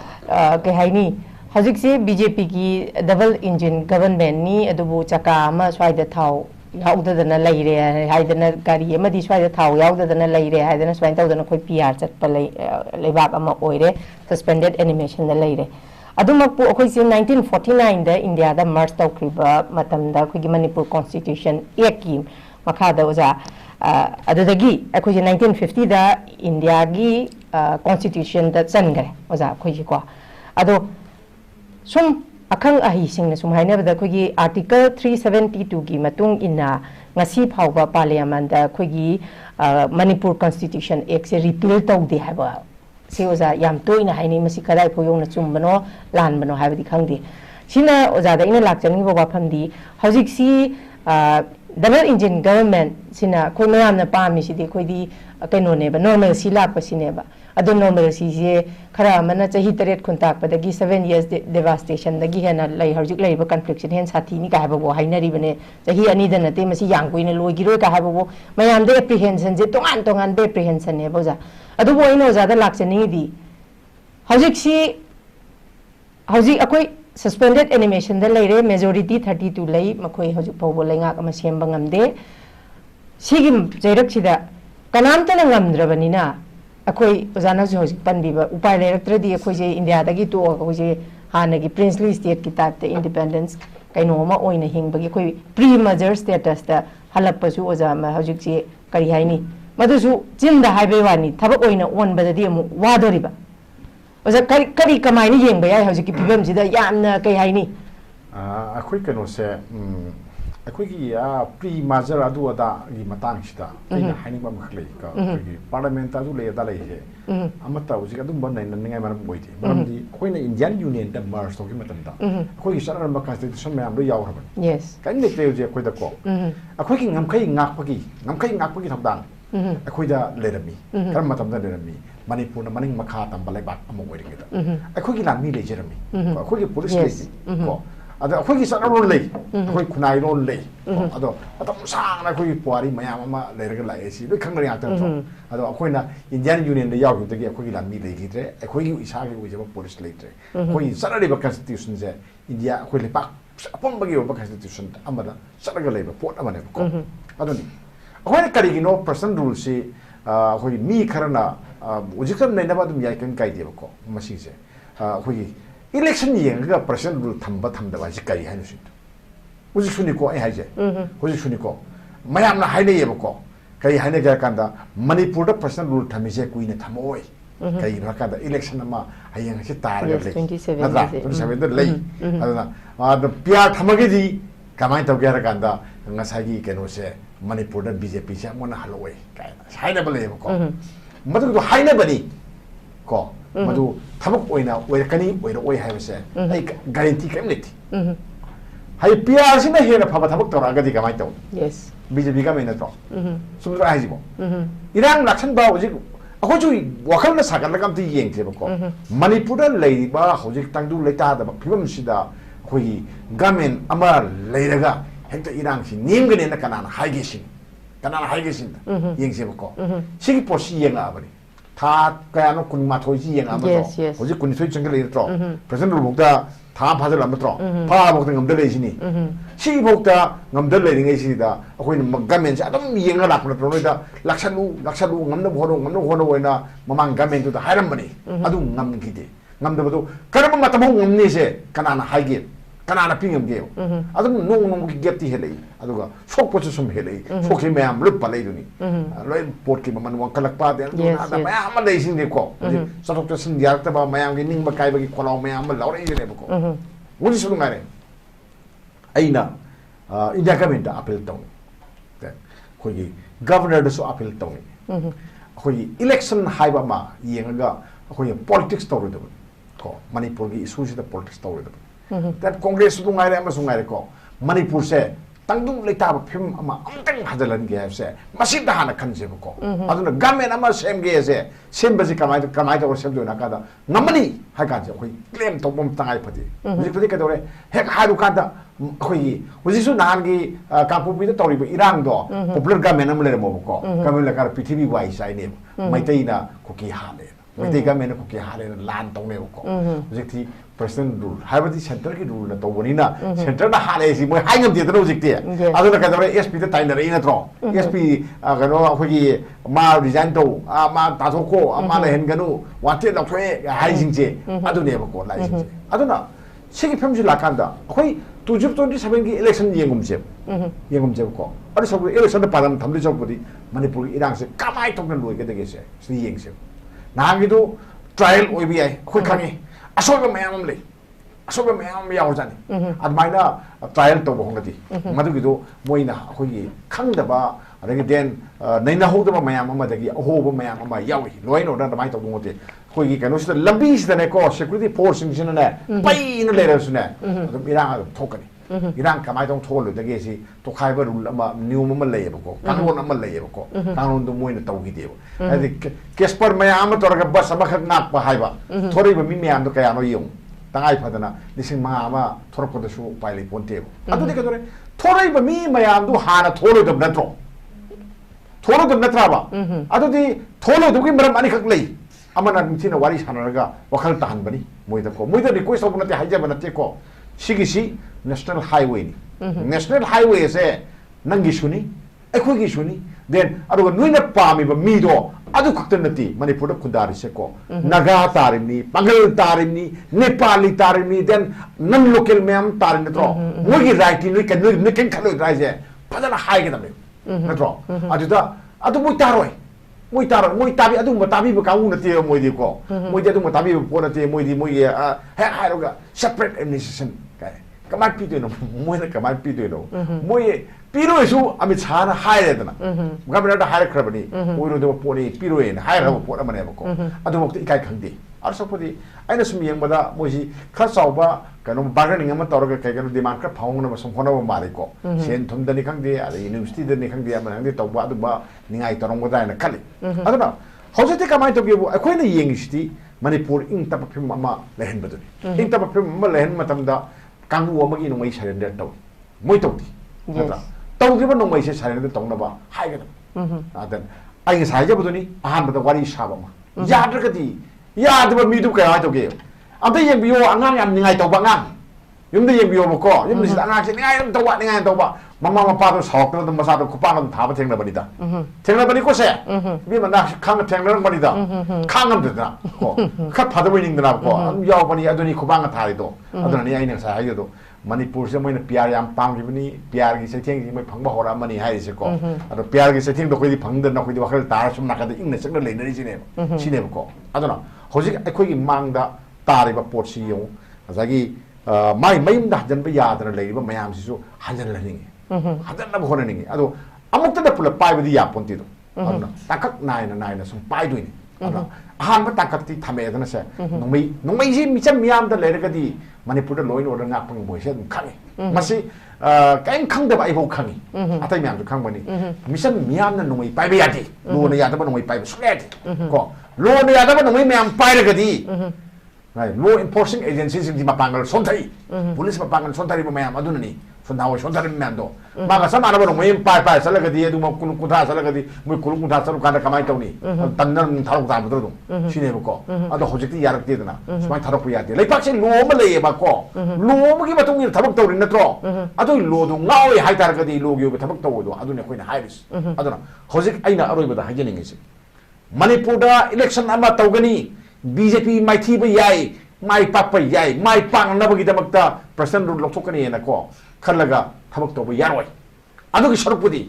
ke haini hojik se BJP ki double engine government ni adubu chaka ma swaida thau yaudadana laire haidana gari amadi swaida thau yaudadana laire haidana swain tawdana khoi PR chat pa leibak ama oire suspended animation na laire adumapu akhoi se 1949 da India da merge tawkriba matam da khoi Manipur constitution ek makada oja adudagi akhoi 1950 da India gi constitution da changare oja akhoi ko ado sum akhang ahi singna sum haina bada akhoi article 372 gi matung ina ngasi phawba parliament da akhoi Manipur constitution act se repeal tawde haba se oja yam toina haini masi kadai phoyong na chumbano lan bano habadi khangdi sina oja da ina lakchani ba wafamdi hojik si double engine government sina khoi mayam na pami si de khoi di kaino ne ba normal si lak pa sine ba ado normal si je khara mana chahi taret khuntak pa dagi 7 years devastation dagi hena lai hojik lai ba conflict hen sathi ni ka ha bo hainari bane chahi ani da na te masi yang kuina loi giro ka ha bo mayam de apprehension je tongan be apprehension ne boja ado bo ino za da lakchani di hojik akoi suspended animation da laire majority 32 lay makhoi hojik pawbo lenga kama semba ngamde सिगी जैरक्सिदा कनामतन ngamdrabanina अखोई ओजाना जो हजिक पनबीबा उपाय लेरक्त्रदी अखोइजे इंडियादगी तो अखोइजे हानगी princely state की type ते independence कैनोमा ओइना हिंगबगी अखोई pre major status दा हलपसु ओजामा हजिकजे करी हाइनी मदुसु Chinda highway वानी थबक ओइना ओनबददी अमु वादोरिबा ओजा करी कमाइनी येंबा याय हजिकी फिबमजिदा यामना कै हाइनी अखोई कैनोसे अखोई की प्री मेजर अदु अदा की मतंग सिदा कैना हाइनिबा मखले का पार्लियामेंट अदु ले अदा लेजे अमता उजिक अदु बन नैन निंगाय मरम बोइदि मरमदि अखोइना इंडियन यूनियन दा मर्ज तोगी मतंदा अखोई सरकार मा कॉन्स्टिट्यूशन मैम दो यावरबन यस कैन ने तेजे अखोइ दा को अखोई की ngamkai ngakpagi थबदान अखोइ दा लेरमी करम मतम दा लेरमी मणिपुर न मनिंग मखा तंबा लेबाक अमो ओइरिंगदा अखोइ की लामी लेजरमी अखोइ की पुलिस लेजि को अद अखोइ की सरकार रोल ले अखोइ खुनाई रोल ले अदो मतम सांगना अखोइ पुआरी मयाम अमा लेरग लाएसी लो खंगरि आक्टर अदो अखोइना इंडियन यूनियन दा यावगिदगी अखोइ लामी लेगिद्रे अखोइ की इसागे उजेबा पुलिस लेट्रे अखोइ सरकारी कॉन्स्टिट्यूशन जे इंडिया अखोइ लेपाक अपंबगी ओबा कॉन्स्टिट्यूशन अमदा सरग लेबा पोट अमने को अदोनी अखोइ करिगिनो पर्सनल रूल से अखोइ मी खरना उजिकम नैनबा दुम याय कन काइदेबा को मसीसे अखोइ इलेक्शन येंगा पर्सनल रूल थंबा थंदबा जि करी हाइनो सिट उजि सुनिको ai हाइजे उजि सुनिको मयामना हाइने येबको कई हाइने गा कांदा मणिपुर दा पर्सनल रूल थमिसे कुइने थमोय कई रकादा इलेक्शन मा हायंग से तारगा ले 27 दा ले अदना प्यार थमगे जी कमाय तौगे रकांदा ngसागी केनोसे मणिपुर दा बीजेपी से मोना हलोय काय हाइने बलेबको मदु तो हाइने बनी को मधु थबक ओइना ओइरकनी ओइर ओइ हाइबसे आई गारंटी केम लेथि हाइ पिआर सिना हेना फबा थबक तोरागदि कमाय तौ यस बीजेपी का मेना तो सुमरा हाइजिबो इरांग लाक्सन बा होजिक अखोजु वखलना सागलगम ति येंगथेबको मणिपुर दा लेबा होजिक तांदु लेता दा फिबम सिदा खोई गवर्नमेंट अमा लेरगा हेक्ता इरांग सि नेमगने ना कनाना हाइगेसिन येंगसेबको सिगी पोसी येंगा आबनी था कयानो कुनमाथोइ जी येंगा आमतो होजि कुनिथोइ चंगल लेत्रो प्रेजेंट रुबुक्ता था फाजल आमतो फा बक्ता ngमदे लेसिनी सी बक्ता ngमदे लेरिङै सिदा अखोइन गवर्नमेंट अदम येंगा लाखन प्रोनोइदा लक्षनु ngमन होनो ओइना ममांग गवर्नमेंट तो हाइरमबनी अदु ngमगिदे ngमदबदो करम मतमो ngमनी से कनाना हाइगे कनाना पिंगमगे अदम नोंग की गेप्ती हेलै अदुगा सोकपोच सुम हेलै सोखे मयाम लुप पलै दुनी लोय पोर्ट की ममन वन कलक पा दे ना मयाम लेसिन दे को सटोक तो सिन यार तबा मयाम की निंग बकाय बगी खोलाव मयाम लौरे जे ने को मुनि सुनु मारे अइना इंडिया गवर्नमेंट अपील तौ ते खोगी गवर्नर दसो अपील तौ खोगी इलेक्शन हाइबा मा येंगा खोगी पॉलिटिक्स तौरदब को मणिपुर की इशू से politics तौरदब that Congress tu ngai re ngai ko Manipur se tangdung leita phim ama amtang hajalan ge se masih da hana khan je ko aduna government ama sem ge se sem baji kamai to sem do na ka da ngamani ha ka je khoi claim to bom tangai phati ji phati ka dore hek ha ru ka da khoi uji su nan gi kapu bi da tori bi irang do popular government am le mo ko government la ka ptv wai sai ne mai tai na ko ki ha le mai tai government ko ki ha le lan tong ne ko ji thi President rule, habati center ki rule na to boni na center na hale si moi hai ngam dia tro jikte adu na ka dore SP ta time na ina tro SP ga no khoi ma resign to ma ta tho ko ma la hen ganu wa te la thwe hai jing je adu ne ba ko lai jing je adu na sigi pham ji la kan da khoi 2027 ki election yengum je ko adu so election da param tham de chok bodi Manipur irang se kamai tok na loi ke de ge se si yeng se na gi do trial oi bi ai khoi khangi asoba mayam yaw jani admaina trial to bongati madu gido moina khoi khangdaba adagi den naina hodaba mayam ama dagi ahoba mayam ama yawi loino da mai to bongote khoi gi kanu sida lambi sida ne ko security force sing ne pai na le rasu ne adum irang thokani irang kamai tong thol dagi si to khaiba rule ama new ma le ko kanon ama le ko kanon do moina to gi debo adi kesper mayam to raga bas ama khak nak pa haiba thori ba mi mayam do kaya no yong tangai phadana lising ma ama thorko da su pai le ponte adu de ka dore thori ba mi mayam do hana tholo do natro ba adu di tholo do gi maram ani khak lei amana mithina wari sanaraga wakhal tahan bani moida request obna te haija banate ko national highway se nangi suni ekhoi gi suni เด่นอะไรก็นุ่ยนับปามีบะมีดอดูขัดนันทีมันในพุทธคุณดาริเซโกนาฆาตารินีปังเกลตารินีเนปาลีตารินีเด่นนั่นโลเคลเมียมตารินีตรอมวยไรที่นุ่ยกันนุ่ยกันขัดเลยไรเซ่พัฒนาหายกันตั้งเลยนั่นตรออดูมวยตารอยมวยตาบีอดูมาตาบีบุกเอาหน้าที่มวยดีกว่ามวยอดูมาตาบีบุกหน้าที่มวยดีมวยให้เราก็ separate administration ก็ไม่ปีด้วยน้องมวยนั่นก็ไม่ปีด้วยน้องมวยปีด้วยสู้อเมริกาน่ะหายเลยนะก็ไม่ได้หายเลยครับนี่มวยเราดูว่าพวกนี้ปีด้วยนะหายเราพวกนั้นมันเนี่ยบอกอดูบอกที่ใครขังดีอาร์สักพอดีไอ้นั่นสมัยยังมาได้มวยสิข้าสอบว่ากันน้องบางคนยังมาต่อกันใครกันดีมากครับพาวงนั้นมาสมพรว่ามาเลยก็เช่นทุนเดินขังดีอะไรยูนิเวอร์ซิตี้เดินขังดีมันขังดีตัวว่าดูว่านี่ไงตัวน้องก็ได้นะคันเลยอันนั้นเขาจะที่กำลังตัวเกี่ยวกับไอ้คนนี้ยังสิมันนี่พูดอิงตับพิมพ์มาเล่นแบบนี้อิงตับพิมพ์มาเล่นมาทำได้กังวลเมื่อกี้น้องไม่ใช่เรื่องเดียวไม่ตรงที่นะครับตรงที่ว่าน้องไม่ใช่ใช่เรื่องตรงนะว่าให้กันแต่ไอ้สายเจ้าตัวนี้อาหารมันต้องวารีชาบมาญาติก็ดีญาติมันมีทุกอย่างตัวเกี่ยวอันที่ยังบิโออ่างยังยังไงตัวบ้างยังได้ยังบิโอมาก็ยังมีสิ่งอ่างสิ่งไงตัวว่ายังไงตัวว่ามาป้าตัวสอกตัวมาซาตัวคุปป้าตัวถามมาเทงระบดีตาเทงระบดีก็เสียพี่มันน่าข้างเทงระบดีตาข้างกันตัวนะก็ขัดพัดวิ่งตัวนะก็ยาวปนีอันนี้คุปป้ากันถ่ายตัวอันนี้ไอ้เนี่ยสายอยู่ตัวมันนี่พูดเสมอเนี่ยพิอาร์ยามปังที่วันนี้พิอาร์กิเซทิงที่ไม่พังบ่าวรามันนี่ให้สิก็อันพิอาร์กิเซทิงตัวคุยที่พังเดินนักคุยที่ว่าเขาตาสมนักกันอิงเนี่ยสักนั่นเลยนั่นสิเนี่ยสิเนี่ยก็อันนั้นเขาจะไอ้คุยกิมังดาตาริบปวดซีองอาจจะไม่ได้จันไปยาแต่ละเลยว่าไม่ยามสิสุหันจันละนี่หันจันละบุคคลนี่อันนั้นอามุกตั้งแต่ปุ่นไปวิทยาปนติดอันนั้นตากักนายนะสมไปด้วยนี่อันนั้นอาหารมันตากักที่ทำเองนั่นใช่น้องไม่ใช่มิจฉามียามแต่เลยก็ดีมันนี่พูดลอยโนดงับพังบ่อยเช่นขังมันสิแกงขังเดี๋ยวไอ้พวกขังอาทัยมียามจะขังมันนี่มิจฉามียามนั่นน้องไม่ไปไม่ยาดีรู้ในยาแต่ว่าน้องไม่ไปสุดเลยก็รู้ในยาแต่ว่าน้องไม่มียามไปเลยก็ดีlaw enforcing agencies yang dimapangal sontai, polis mapangal sontai mamaya maduna ni, sondawa sontai mendo. Maka sama ada orang main pai salah ke dia tu mau kulung kuda salah ke dia, mau kulung kuda salah kan kamai tahu ni, tandan tharuk tak betul tu, sini beko. Ada hojek ti yarak dia tu na, semua tharuk punya dia. Lepas sih law malay beko, law mungkin betul ni tharuk tahu ni netro, atau law tu ngau hai tar ke dia law gitu tharuk tahu tu, aduh ni kau ni high aduh na hojek aina aroi betul haji ni sih. Manipur da election ama tahu ke ni. BJP mai thi ba yai mai pak pa yai mai pang na bagi damakta president rule lokthok kani na ko khalaga thabak to ba yaroi adu ki sarupudi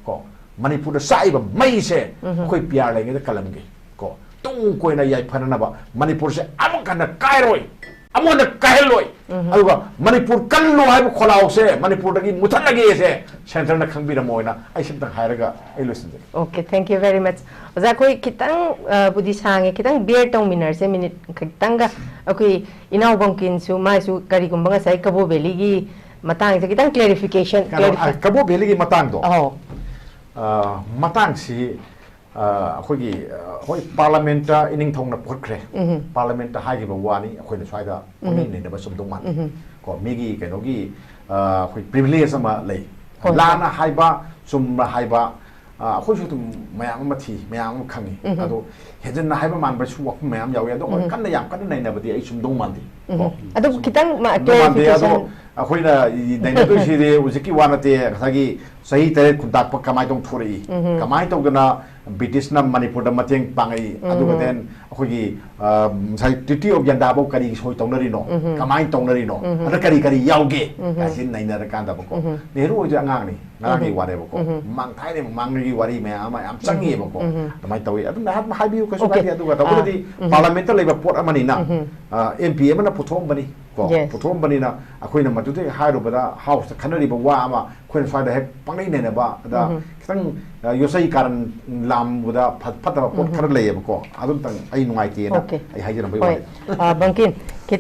ko manipur da sai ba mai se khoi pyar lai nge kalam ge ko tung koi na yai phana na ba manipur se amok kana kai roi amon da kai loi adu ba manipur kan lo hai ba kholau se manipur da gi muthan lagi se center na khang bi ra moi na ai sim tang hairaga ai losin okay thank you very much oza koi kitang budi sange kitang beer tong minar se minute kitang ga okay inaw bangkin su mai su kari gumbanga sai kabo beli gi matang se kitang clarification kabo beli gi matang do matang si akhoi hoi parliament ining thong na photkhre parliament hai gi bawani akhoi na swai da oni ne na basum dong man ko mi gi ke no gi akhoi privilege ama lei la na hai ba sum ba hai ba akhoi su tum mayang ma thi mayang ma khangi ado hejen na hai ba man ba su wa mayam yaw ya do kan na yam kan na na ba di ai sum dong man di ko ado kitang ma clarification akhoi na dai na do si de uziki wa na te khagi sahi tare kuntak pa kamai tong thuri kamai tong na British na Manipur da mateng pangai adu ka den akhoi sai titi of yanda bo kari soi tong nari no kamai tong nari no ada kari yauge ka sin nai na kan da bo ko neru ja ngang ni ngang ni ware bo ko mang thai ni mang ni wari me ama am changi bo ko mai tawi adu na hat ma hai biu ka so ka adu ka taw di parliament le ba pot amani na MP mana puthom bani ko puthom bani na akhoi na matu te hai ro ba house khanari ba wa ama khoi fa da hek pangai ne na ba da kitang yosai karan lam buda phat pot khar le ba ko adun tang ai nungai ti na ai hai jana bai wa bangkin kita